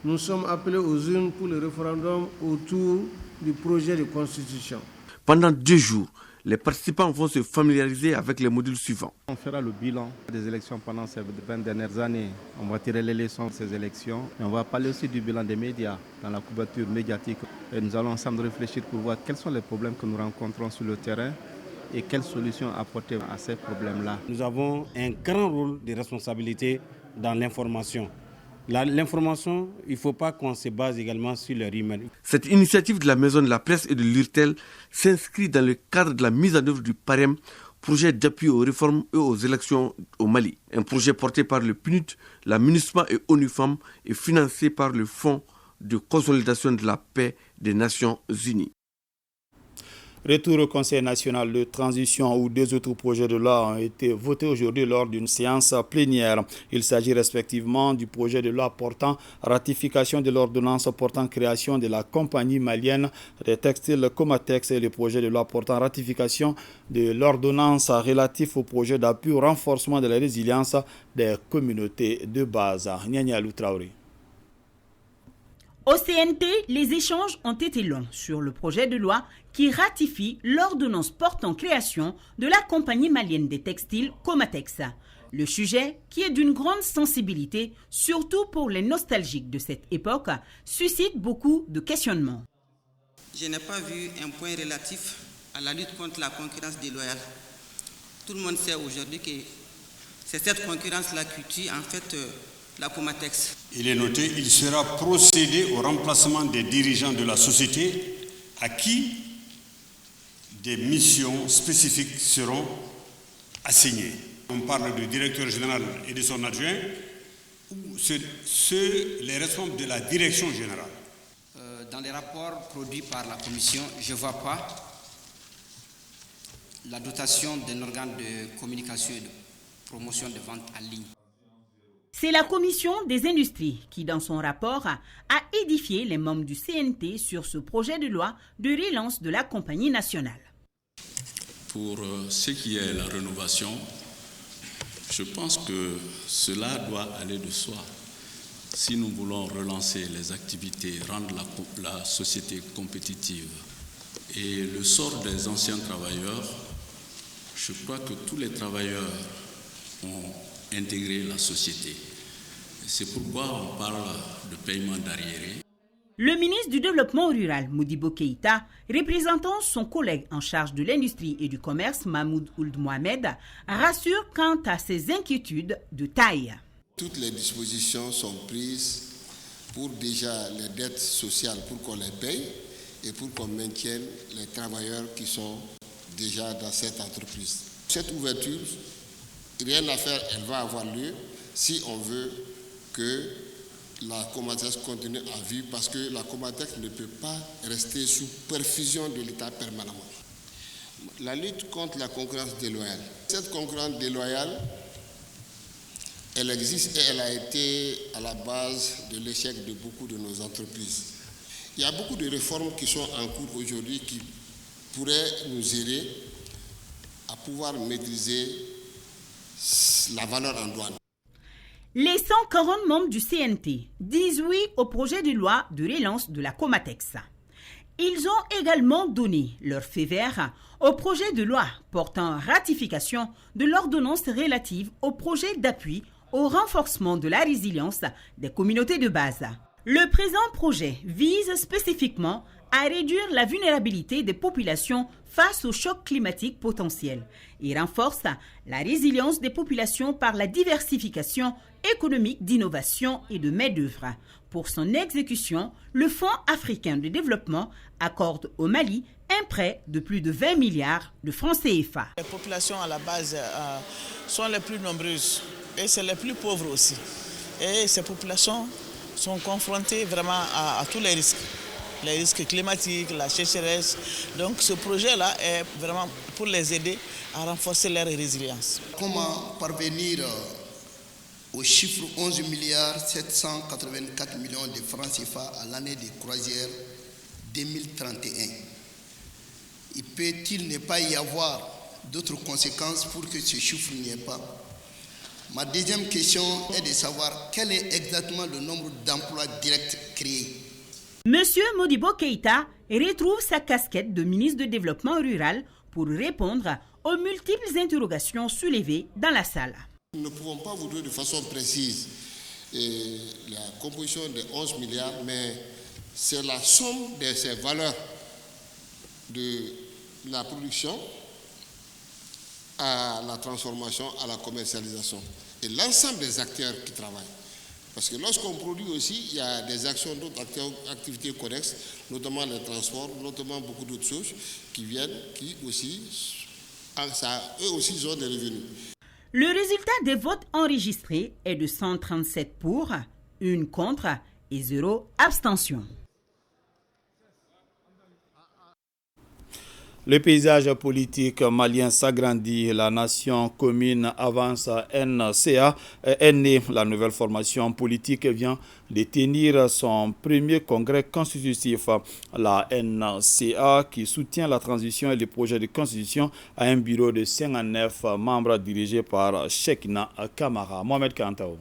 nous sommes appelés aux urnes pour le référendum autour du projet de constitution. Pendant 2 jours, les participants vont se familiariser avec les modules suivants. On fera le bilan des élections pendant ces 20 dernières années. On va tirer les leçons de ces élections. Et on va parler aussi du bilan des médias dans la couverture médiatique. Et nous allons ensemble réfléchir pour voir quels sont les problèmes que nous rencontrons sur le terrain et quelles solutions apporter à ces problèmes-là. Nous avons un grand rôle de responsabilité dans l'information. L'information, il ne faut pas qu'on se base également sur les rumeurs. Cette initiative de la Maison de la Presse et de l'URTEL s'inscrit dans le cadre de la mise en œuvre du PAREM, projet d'appui aux réformes et aux élections au Mali. Un projet porté par le PNUD, la MINUSMA et ONU Femmes et financé par le Fonds de consolidation de la paix des Nations Unies. Retour au Conseil national de transition où deux autres projets de loi ont été votés aujourd'hui lors d'une séance plénière. Il s'agit respectivement du projet de loi portant ratification de l'ordonnance portant création de la compagnie malienne des textiles Comatex et le projet de loi portant ratification de l'ordonnance relative au projet d'appui au renforcement de la résilience des communautés de base. Nyanya Loutraouri. Au CNT, les échanges ont été longs sur le projet de loi qui ratifie l'ordonnance portant création de la compagnie malienne des textiles Comatex. Le sujet, qui est d'une grande sensibilité, surtout pour les nostalgiques de cette époque, suscite beaucoup de questionnements. Je n'ai pas vu un point relatif à la lutte contre la concurrence déloyale. Tout le monde sait aujourd'hui que c'est cette concurrence-là qui tue en fait la Comatex. Il est noté, il sera procédé au remplacement des dirigeants de la société à qui des missions spécifiques seront assignées. On parle du directeur général et de son adjoint, ou les responsables de la direction générale. Dans les rapports produits par la Commission, je ne vois pas la dotation d'un organe de communication et de promotion de vente en ligne. C'est la Commission des industries qui, dans son rapport, a édifié les membres du CNT sur ce projet de loi de relance de la compagnie nationale. Pour ce qui est la rénovation, je pense que cela doit aller de soi. Si nous voulons relancer les activités, rendre la société compétitive et le sort des anciens travailleurs, je crois que tous les travailleurs ont intégré la société. C'est pourquoi on parle de paiement d'arriérés. Le ministre du Développement rural, Modibo Keïta, représentant son collègue en charge de l'industrie et du commerce, Mahmoud Ould Mohamed, rassure quant à ses inquiétudes de taille. Toutes les dispositions sont prises pour déjà les dettes sociales, pour qu'on les paye et pour qu'on maintienne les travailleurs qui sont déjà dans cette entreprise. Cette ouverture, rien à faire, elle va avoir lieu si on veut que la Comatex continue à vivre, parce que la Comatex ne peut pas rester sous perfusion de l'État permanemment. La lutte contre la concurrence déloyale. Cette concurrence déloyale, elle existe et elle a été à la base de l'échec de beaucoup de nos entreprises. Il y a beaucoup de réformes qui sont en cours aujourd'hui qui pourraient nous aider à pouvoir maîtriser la valeur en douane. Les 140 membres du CNT disent oui au projet de loi de relance de la Comatex. Ils ont également donné leur feu vert au projet de loi portant ratification de l'ordonnance relative au projet d'appui au renforcement de la résilience des communautés de base. Le présent projet vise spécifiquement à réduire la vulnérabilité des populations face aux chocs climatiques potentiels et renforce la résilience des populations par la diversification économique d'innovation et de main-d'œuvre. Pour son exécution, le Fonds africain de développement accorde au Mali un prêt de plus de 20 milliards de francs CFA. Les populations à la base sont les plus nombreuses et c'est les plus pauvres aussi. Et ces populations sont confrontées vraiment à tous les risques climatiques, la sécheresse. Donc ce projet-là est vraiment pour les aider à renforcer leur résilience. Comment parvenir au chiffre 11 milliards 784 millions de francs CFA à l'année des croisières 2031? Et peut-il ne pas y avoir d'autres conséquences pour que ce chiffre n'y ait pas? Ma deuxième question est de savoir quel est exactement le nombre d'emplois directs créés. Monsieur Modibo Keïta retrouve sa casquette de ministre de Développement rural pour répondre aux multiples interrogations soulevées dans la salle. Nous ne pouvons pas vous donner de façon précise la composition des 11 milliards, mais c'est la somme de ces valeurs de la production à la transformation, à la commercialisation. Et l'ensemble des acteurs qui travaillent. Parce que lorsqu'on produit aussi, il y a des actions d'autres activités connexes, notamment les transports, notamment beaucoup d'autres choses qui viennent, qui aussi, eux aussi, ils ont des revenus. Le résultat des votes enregistrés est de 137 pour, 1 contre et 0 abstention. Le paysage politique malien s'agrandit. La nation commune avance NCA est née. La nouvelle formation politique vient de tenir son premier congrès constitutif. La NCA, qui soutient la transition et les projets de constitution, a un bureau de 59 membres dirigé par Chekna Kamara. Mohamed Kantao.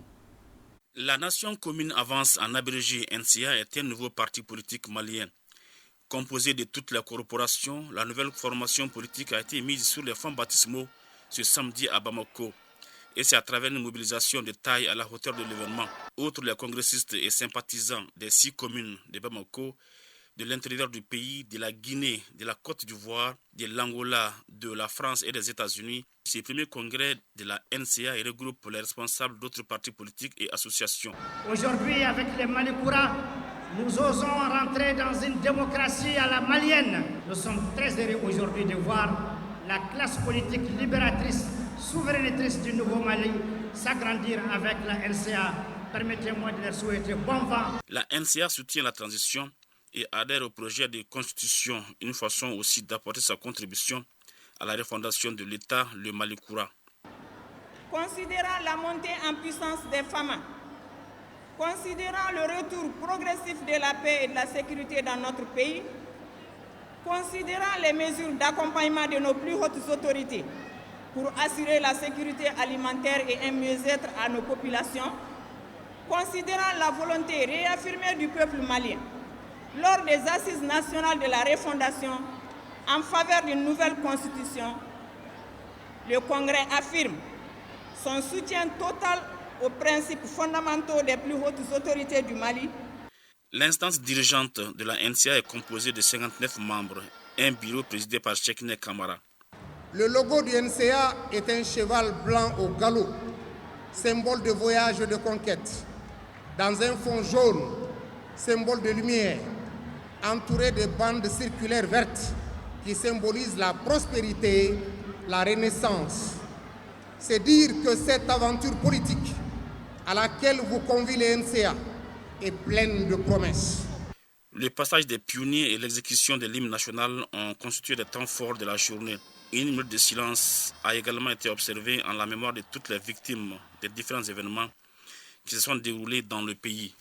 La nation commune avance, en abrégé NCA, est un nouveau parti politique malien. Composé de toutes les corporations, la nouvelle formation politique a été mise sur les fonds baptismaux ce samedi à Bamako. Et c'est à travers une mobilisation de taille à la hauteur de l'événement. Outre les congressistes et sympathisants des 6 communes de Bamako, de l'intérieur du pays, de la Guinée, de la Côte d'Ivoire, de l'Angola, de la France et des États-Unis, ce premier congrès de la NCA regroupe les responsables d'autres partis politiques et associations. Aujourd'hui, avec les Malikoura, nous osons rentrer dans une démocratie à la malienne. Nous sommes très heureux aujourd'hui de voir la classe politique libératrice, souverainetrice du Nouveau Mali s'agrandir avec la NCA. Permettez-moi de leur souhaiter bon vent. La NCA soutient la transition et adhère au projet de constitution, une façon aussi d'apporter sa contribution à la refondation de l'État, le Malikoura. Considérant la montée en puissance des femmes, considérant le retour progressif de la paix et de la sécurité dans notre pays, considérant les mesures d'accompagnement de nos plus hautes autorités pour assurer la sécurité alimentaire et un mieux-être à nos populations, considérant la volonté réaffirmée du peuple malien lors des assises nationales de la refondation en faveur d'une nouvelle constitution, le Congrès affirme son soutien total aux principes fondamentaux des plus hautes autorités du Mali. L'instance dirigeante de la NCA est composée de 59 membres, un bureau présidé par Chekne Kamara. Le logo du NCA est un cheval blanc au galop, symbole de voyage et de conquête, dans un fond jaune, symbole de lumière, entouré de bandes circulaires vertes qui symbolisent la prospérité, la renaissance. C'est dire que cette aventure politique à laquelle vous convie le NCA est pleine de promesses. Le passage des pionniers et l'exécution de l'hymne national ont constitué des temps forts de la journée. Une minute de silence a également été observée en la mémoire de toutes les victimes des différents événements qui se sont déroulés dans le pays.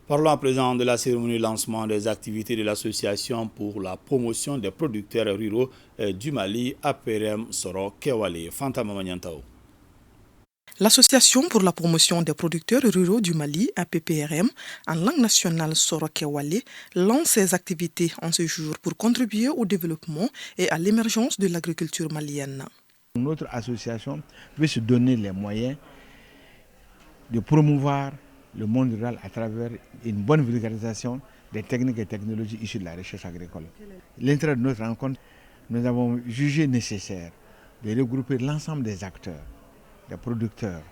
Parlons à présent de la cérémonie de lancement des activités de l'association pour la promotion des producteurs ruraux du Mali, APRM Soro Kewale. Fantama Magnantao. L'Association pour la promotion des producteurs ruraux du Mali, APPRM, en langue nationale Soro Kewale, lance ses activités en ce jour pour contribuer au développement et à l'émergence de l'agriculture malienne. Notre association veut se donner les moyens de promouvoir le monde rural à travers une bonne vulgarisation des techniques et technologies issues de la recherche agricole. L'intérêt de notre rencontre, nous avons jugé nécessaire de regrouper l'ensemble des acteurs, des producteurs,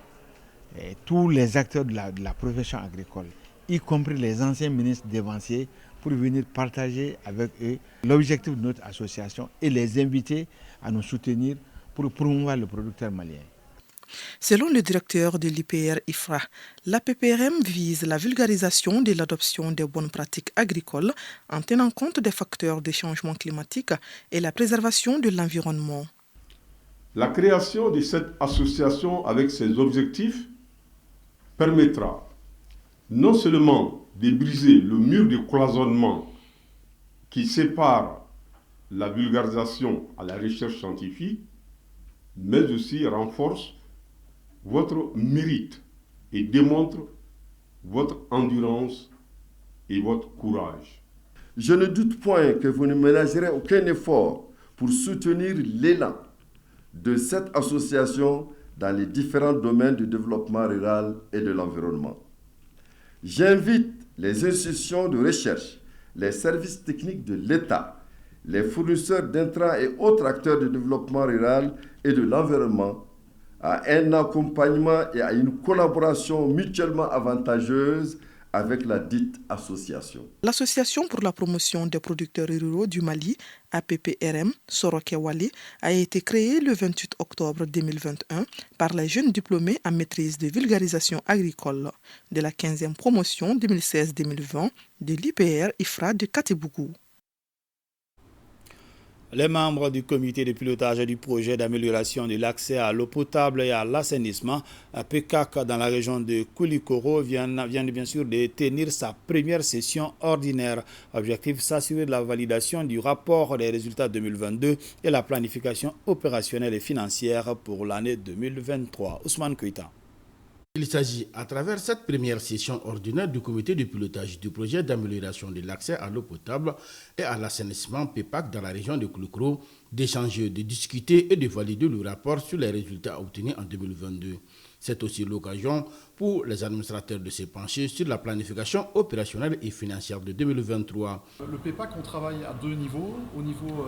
et tous les acteurs de la profession agricole, y compris les anciens ministres dévanciers, pour venir partager avec eux l'objectif de notre association et les inviter à nous soutenir pour promouvoir le producteur malien. Selon le directeur de l'IPR IFRA, l'APPRM vise la vulgarisation de l'adoption des bonnes pratiques agricoles en tenant compte des facteurs de changement climatique et la préservation de l'environnement. La création de cette association avec ses objectifs permettra non seulement de briser le mur de cloisonnement qui sépare la vulgarisation à la recherche scientifique, mais aussi renforce votre mérite et démontre votre endurance et votre courage. Je ne doute point que vous ne ménagerez aucun effort pour soutenir l'élan de cette association dans les différents domaines du développement rural et de l'environnement. J'invite les institutions de recherche, les services techniques de l'État, les fournisseurs d'intrants et autres acteurs du développement rural et de l'environnement à un accompagnement et à une collaboration mutuellement avantageuse avec la dite association. L'Association pour la promotion des producteurs ruraux du Mali, APPRM, Sorokewali, a été créée le 28 octobre 2021 par les jeunes diplômés en maîtrise de vulgarisation agricole de la 15e promotion 2016-2020 de l'IPR IFRA de Katibougou. Les membres du comité de pilotage du projet d'amélioration de l'accès à l'eau potable et à l'assainissement à PECAC dans la région de Koulikoro viennent bien sûr de tenir sa première session ordinaire. Objectif, s'assurer de la validation du rapport des résultats 2022 et la planification opérationnelle et financière pour l'année 2023. Ousmane Koïta. Il s'agit, à travers cette première session ordinaire du comité de pilotage du projet d'amélioration de l'accès à l'eau potable et à l'assainissement PEPAC dans la région de Koulikoro, d'échanger, de discuter et de valider le rapport sur les résultats obtenus en 2022. C'est aussi l'occasion pour les administrateurs de se pencher sur la planification opérationnelle et financière de 2023. Le PEPAC, on travaille à deux niveaux. Au niveau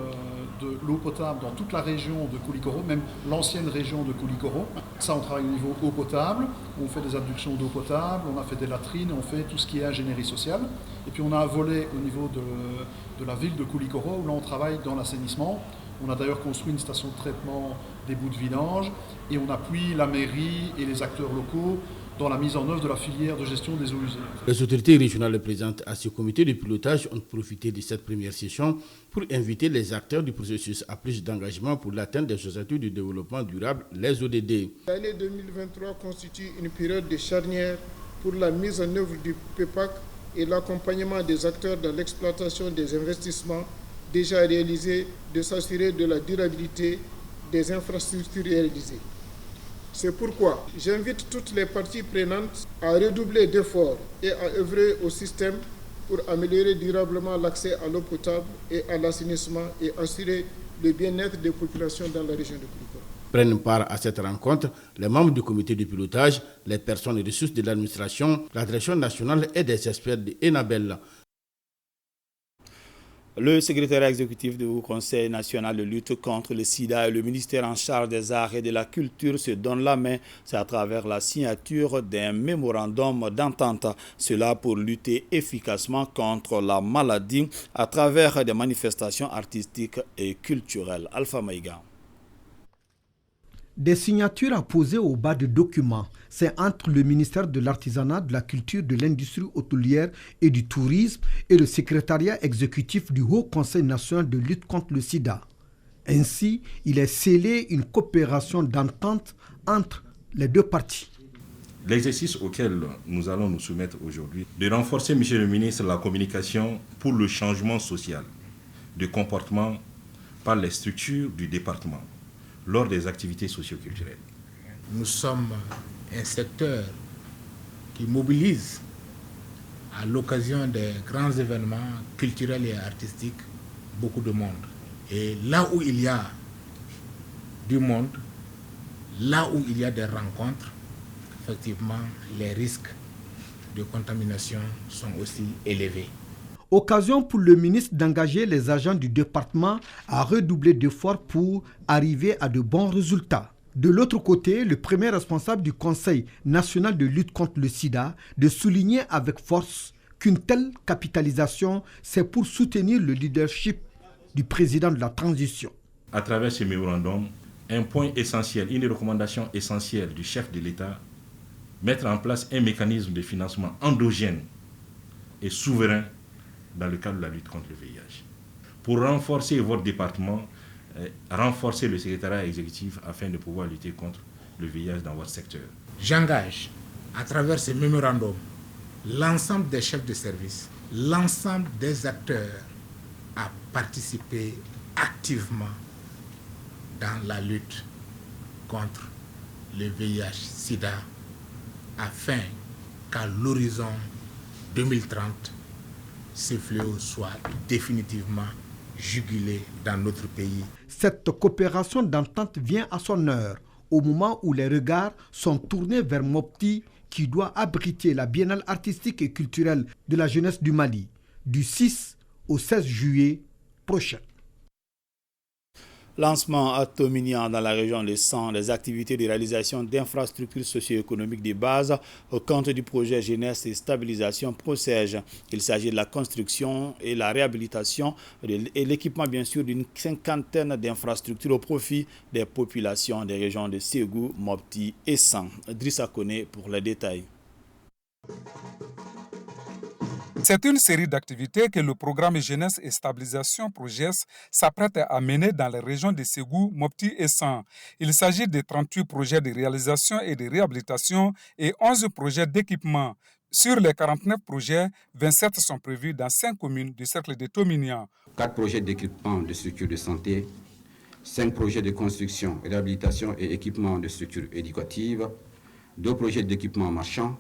de l'eau potable dans toute la région de Koulikoro, même l'ancienne région de Koulikoro. Ça, on travaille au niveau eau potable. On fait des adductions d'eau potable, on a fait des latrines, on fait tout ce qui est ingénierie sociale. Et puis on a un volet au niveau de la ville de Koulikoro où là on travaille dans l'assainissement. On a d'ailleurs construit une station de traitement des boues de vidange et on appuie la mairie et les acteurs locaux dans la mise en œuvre de la filière de gestion des eaux usées. Les autorités régionales présentes à ce comité de pilotage ont profité de cette première session pour inviter les acteurs du processus à plus d'engagement pour l'atteinte des objectifs du développement durable, les ODD. L'année 2023 constitue une période de charnière pour la mise en œuvre du PEPAC et l'accompagnement des acteurs dans l'exploitation des investissements déjà réalisés, de s'assurer de la durabilité des infrastructures réalisées. C'est pourquoi j'invite toutes les parties prenantes à redoubler d'efforts et à œuvrer au système pour améliorer durablement l'accès à l'eau potable et à l'assainissement et assurer le bien-être des populations dans la région de Koulikoro. Prennent part à cette rencontre les membres du comité de pilotage, les personnes et ressources de l'administration, la direction nationale et des experts de Enabel. Le secrétaire exécutif du Conseil national de lutte contre le sida et le ministère en charge des arts et de la culture se donnent la main. C'est à travers la signature d'un mémorandum d'entente. Cela pour lutter efficacement contre la maladie à travers des manifestations artistiques et culturelles. Alpha Maïga. Des signatures apposées au bas de documents. C'est entre le ministère de l'Artisanat, de la Culture, de l'Industrie hôtelière et du Tourisme et le secrétariat exécutif du Haut Conseil national de lutte contre le sida. Ainsi, il est scellé une coopération d'entente entre les deux parties. L'exercice auquel nous allons nous soumettre aujourd'hui, de renforcer, Monsieur le ministre, la communication pour le changement social de comportement par les structures du département lors des activités socio-culturelles. Nous sommes un secteur qui mobilise à l'occasion des grands événements culturels et artistiques beaucoup de monde. Et là où il y a du monde, là où il y a des rencontres, effectivement, les risques de contamination sont aussi élevés. Occasion pour le ministre d'engager les agents du département à redoubler d'efforts pour arriver à de bons résultats. De l'autre côté, le premier responsable du Conseil national de lutte contre le sida de souligner avec force qu'une telle capitalisation, c'est pour soutenir le leadership du président de la transition. À travers ce mémorandum, un point essentiel, une recommandation essentielle du chef de l'État, mettre en place un mécanisme de financement endogène et souverain dans le cadre de la lutte contre le VIH. Pour renforcer votre département, renforcer le secrétariat exécutif afin de pouvoir lutter contre le VIH dans votre secteur. J'engage à travers ce mémorandum l'ensemble des chefs de service, l'ensemble des acteurs à participer activement dans la lutte contre le VIH-Sida afin qu'à l'horizon 2030, ces fléaux soient définitivement jugulés dans notre pays. Cette coopération d'entente vient à son heure, au moment où les regards sont tournés vers Mopti, qui doit abriter la biennale artistique et culturelle de la jeunesse du Mali, du 6 au 16 juillet prochain. Lancement à Tominian dans la région de San, des activités de réalisation d'infrastructures socio-économiques de base au compte du projet Jeunesse et Stabilisation PROSEJ. Il s'agit de la construction et la réhabilitation et l'équipement bien sûr d'une 50aine d'infrastructures au profit des populations des régions de Ségou, Mopti et San. Drissa Kone pour les détails. C'est une série d'activités que le programme Jeunesse et Stabilisation PROJES s'apprête à mener dans les régions de Ségou, Mopti et San. Il s'agit de 38 projets de réalisation et de réhabilitation et 11 projets d'équipement. Sur les 49 projets, 27 sont prévus dans 5 communes du cercle de Tominian. 4 projets d'équipement de structures de santé, 5 projets de construction, réhabilitation et équipement de structures éducatives, 2 projets d'équipement marchand,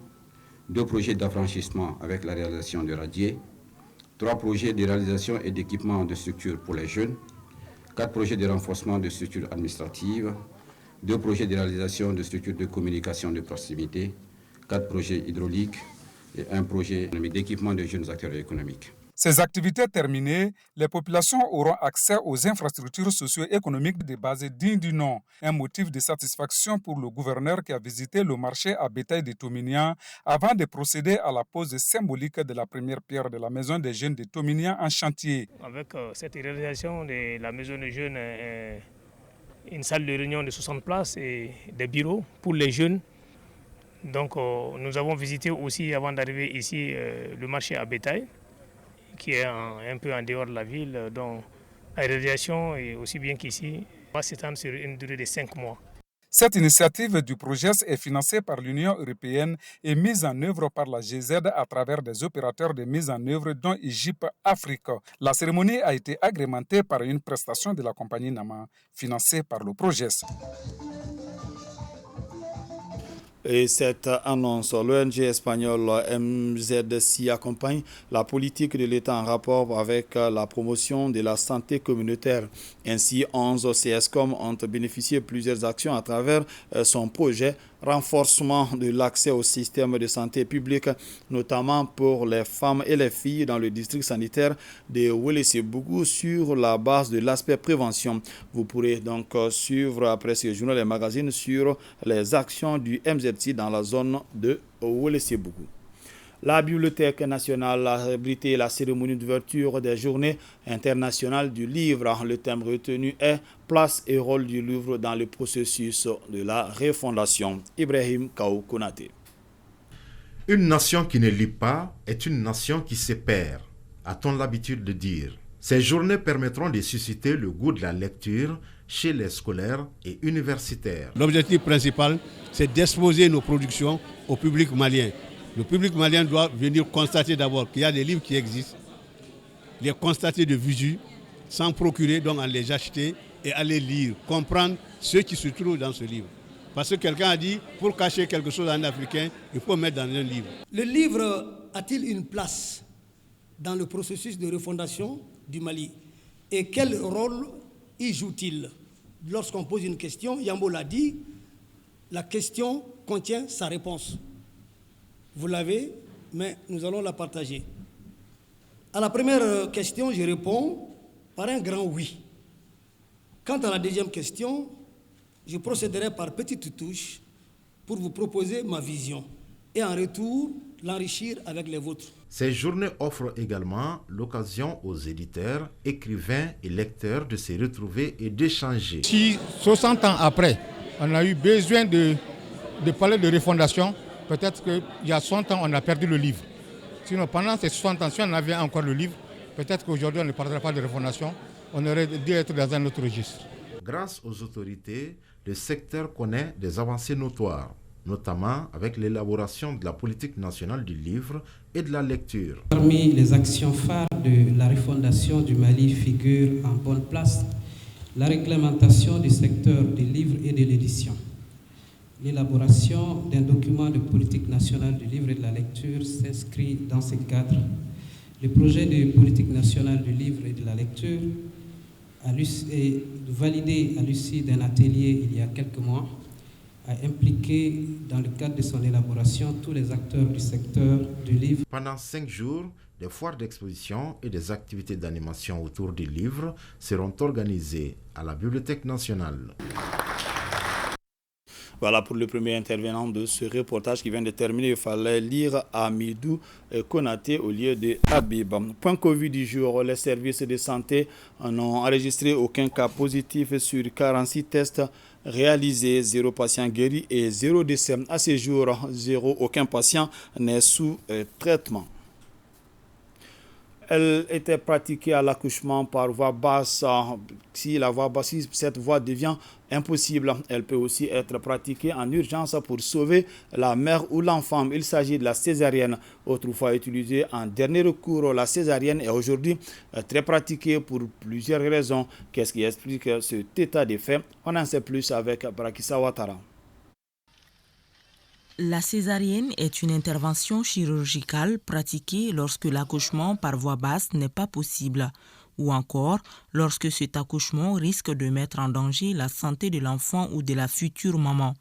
2 projets d'affranchissement avec la réalisation de radiers, 3 projets de réalisation et d'équipement de structures pour les jeunes, 4 projets de renforcement de structures administratives, 2 projets de réalisation de structures de communication de proximité, 4 projets hydrauliques et 1 projet d'équipement de jeunes acteurs économiques. Ces activités terminées, les populations auront accès aux infrastructures socio-économiques de base dignes du nom. Un motif de satisfaction pour le gouverneur qui a visité le marché à bétail de Tominian avant de procéder à la pose symbolique de la première pierre de la maison des jeunes de Tominian en chantier. Avec cette réalisation de la maison des jeunes, une salle de réunion de 60 places et des bureaux pour les jeunes. Donc nous avons visité aussi avant d'arriver ici le marché à bétail, qui est un peu en dehors de la ville, dont la réalisation est aussi bien qu'ici, va s'étendre sur une durée de 5 mois. Cette initiative du projet est financée par l'Union européenne et mise en œuvre par la GZ à travers des opérateurs de mise en œuvre dont Egypte Afrique. La cérémonie a été agrémentée par une prestation de la compagnie Nama, financée par le projet. Et cette annonce, l'ONG espagnole MZC accompagne la politique de l'État en rapport avec la promotion de la santé communautaire. Ainsi, 11 CSCOM ont bénéficié de plusieurs actions à travers son projet renforcement de l'accès au système de santé publique, notamment pour les femmes et les filles dans le district sanitaire de Ouelessebougou sur la base de l'aspect prévention. Vous pourrez donc suivre après ce journal et magazine sur les actions du MZC dans la zone de Ouelessebougou. La Bibliothèque nationale a abrité la cérémonie d'ouverture des Journées internationales du livre. Le thème retenu est « Place et rôle du livre dans le processus de la refondation ». Ibrahim Kaou Konaté. Une nation qui ne lit pas est une nation qui se perd, a-t-on l'habitude de dire. Ces journées permettront de susciter le goût de la lecture chez les scolaires et universitaires. L'objectif principal, c'est d'exposer nos productions au public malien. Le public malien doit venir constater d'abord qu'il y a des livres qui existent, les constater de visu, s'en procurer, donc en les acheter et aller lire, comprendre ce qui se trouve dans ce livre. Parce que quelqu'un a dit, pour cacher quelque chose en africain, il faut mettre dans un livre. Le livre a-t-il une place dans le processus de refondation du Mali? Et quel rôle y joue-t-il? Lorsqu'on pose une question, Yambo l'a dit, la question contient sa réponse. Vous l'avez, mais nous allons la partager. À la première question, je réponds par un grand oui. Quant à la deuxième question, je procéderai par petites touches pour vous proposer ma vision et en retour l'enrichir avec les vôtres. Ces journées offrent également l'occasion aux éditeurs, écrivains et lecteurs de se retrouver et d'échanger. Si 60 ans après, on a eu besoin de parler de refondation, peut-être qu'il y a 60 ans, on a perdu le livre. Sinon, pendant ces 60 ans, si on avait encore le livre, peut-être qu'aujourd'hui, on ne parlerait pas de refondation, on aurait dû être dans un autre registre. Grâce aux autorités, le secteur connaît des avancées notoires, notamment avec l'élaboration de la politique nationale du livre et de la lecture. Parmi les actions phares de la refondation du Mali figure en bonne place la réglementation du secteur du livre et de l'édition. L'élaboration d'un document de politique nationale du livre et de la lecture s'inscrit dans ce cadre. Le projet de politique nationale du livre et de la lecture est validé à l'issue d'un atelier il y a quelques mois, a impliqué dans le cadre de son élaboration tous les acteurs du secteur du livre. Pendant 5 jours, des foires d'exposition et des activités d'animation autour du livre seront organisées à la Bibliothèque nationale. Voilà pour le premier intervenant de ce reportage qui vient de terminer. Il fallait lire Amidou Konaté au lieu de Habib. Point Covid du jour, les services de santé n'ont enregistré aucun cas positif sur 46 tests réalisés, 0 patient guéri et 0 décès. À ce jour, aucun patient n'est sous traitement. Elle était pratiquée à l'accouchement par voie basse. Si cette voie devient impossible, elle peut aussi être pratiquée en urgence pour sauver la mère ou l'enfant. Il s'agit de la césarienne, autrefois utilisée en dernier recours. La césarienne est aujourd'hui très pratiquée pour plusieurs raisons. Qu'est-ce qui explique cet état de fait? On en sait plus avec Brakissa Ouattara. La césarienne est une intervention chirurgicale pratiquée lorsque l'accouchement par voie basse n'est pas possible, ou encore lorsque cet accouchement risque de mettre en danger la santé de l'enfant ou de la future maman.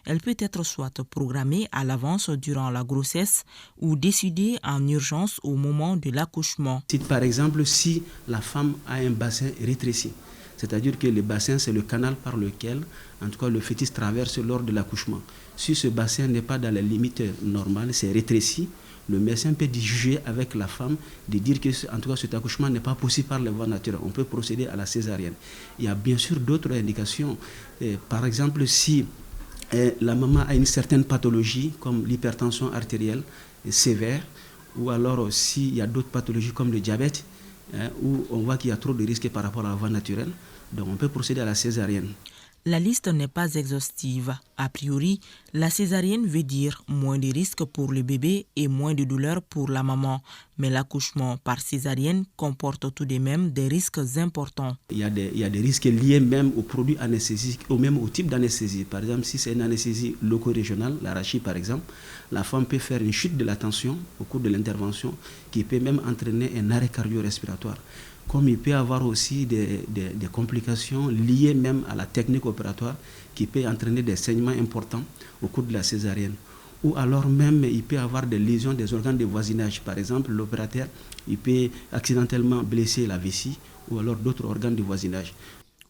Elle peut être soit programmée à l'avance durant la grossesse ou décidée en urgence au moment de l'accouchement. Par exemple, si la femme a un bassin rétréci, c'est-à-dire que le bassin, c'est le canal par lequel, en tout cas, le fœtus traverse lors de l'accouchement. Si ce bassin n'est pas dans les limites normales, c'est rétréci, le médecin peut juger avec la femme, de dire que, en tout cas, cet accouchement n'est pas possible par les voies naturelles. On peut procéder à la césarienne. Il y a bien sûr d'autres indications. Par exemple, si la maman a une certaine pathologie, comme l'hypertension artérielle sévère, ou alors s'il y a d'autres pathologies comme le diabète, où on voit qu'il y a trop de risques par rapport à la voie naturelle, donc on peut procéder à la césarienne. La liste n'est pas exhaustive. A priori, la césarienne veut dire moins de risques pour le bébé et moins de douleur pour la maman. Mais l'accouchement par césarienne comporte tout de même des risques importants. Il y a des risques liés même aux produits anesthésiques, ou même au type d'anesthésie. Par exemple, si c'est une anesthésie loco-régionale, l'arachide par exemple, la femme peut faire une chute de la tension au cours de l'intervention qui peut même entraîner un arrêt cardio-respiratoire. Comme il peut y avoir aussi des complications liées même à la technique opératoire qui peut entraîner des saignements importants au cours de la césarienne. Ou alors même il peut y avoir des lésions des organes de voisinage. Par exemple, l'opérateur il peut accidentellement blesser la vessie ou alors d'autres organes de voisinage.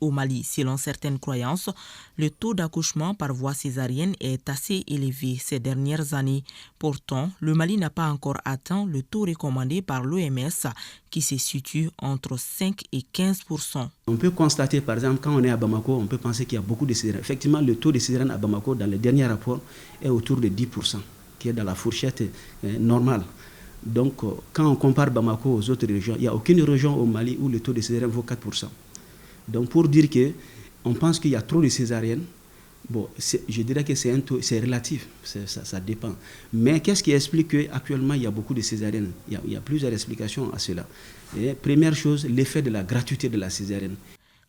Au Mali, selon certaines croyances, le taux d'accouchement par voie césarienne est assez élevé ces dernières années. Pourtant, le Mali n'a pas encore atteint le taux recommandé par l'OMS qui se situe entre 5 et 15%. On peut constater, par exemple, quand on est à Bamako, on peut penser qu'il y a beaucoup de césariennes. Effectivement, le taux de césarienne à Bamako, dans le dernier rapport, est autour de 10%, qui est dans la fourchette normale. Donc, quand on compare Bamako aux autres régions, il n'y a aucune région au Mali où le taux de césarienne vaut 4%. Donc pour dire qu'on pense qu'il y a trop de césariennes, bon, je dirais que c'est relatif, ça dépend. Mais qu'est-ce qui explique qu'actuellement il y a beaucoup de césariennes? Il y a plusieurs explications à cela. Et première chose, l'effet de la gratuité de la césarienne.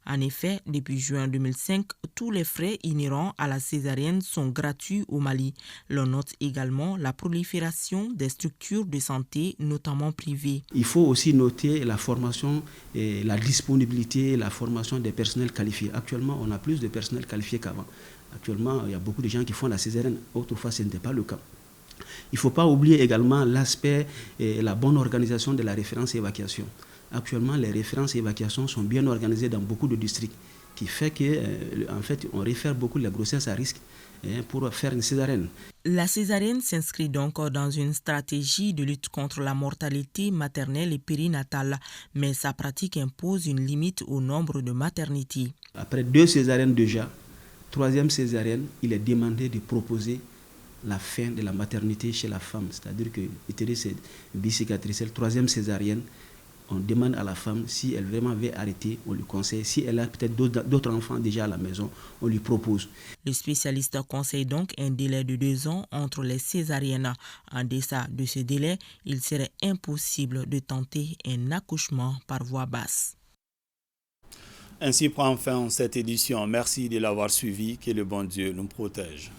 En effet, depuis juin 2005, tous les frais inhérents à la césarienne sont gratuits au Mali. L'on note également la prolifération des structures de santé, notamment privées. Il faut aussi noter la formation, et la disponibilité, la formation des personnels qualifiés. Actuellement, on a plus de personnels qualifiés qu'avant. Actuellement, il y a beaucoup de gens qui font la césarienne. Autrefois, ce n'était pas le cas. Il ne faut pas oublier également l'aspect et la bonne organisation de la référence évacuation. Actuellement, les références évacuation sont bien organisées dans beaucoup de districts, qui fait qu'en fait, on réfère beaucoup les grossesses à risque pour faire une césarienne. La césarienne s'inscrit donc dans une stratégie de lutte contre la mortalité maternelle et périnatale, mais sa pratique impose une limite au nombre de maternités. Après 2 césariennes déjà, 3e césarienne, il est demandé de proposer la fin de la maternité chez la femme, c'est-à-dire que l'utérus est bicicatriciel, 3e césarienne, on demande à la femme si elle vraiment veut arrêter, on lui conseille. Si elle a peut-être d'autres enfants déjà à la maison, on lui propose. Le spécialiste conseille donc un délai de 2 ans entre les césariennes. En deçà de ce délai, il serait impossible de tenter un accouchement par voie basse. Ainsi prend fin cette édition. Merci de l'avoir suivi. Que le bon Dieu nous protège.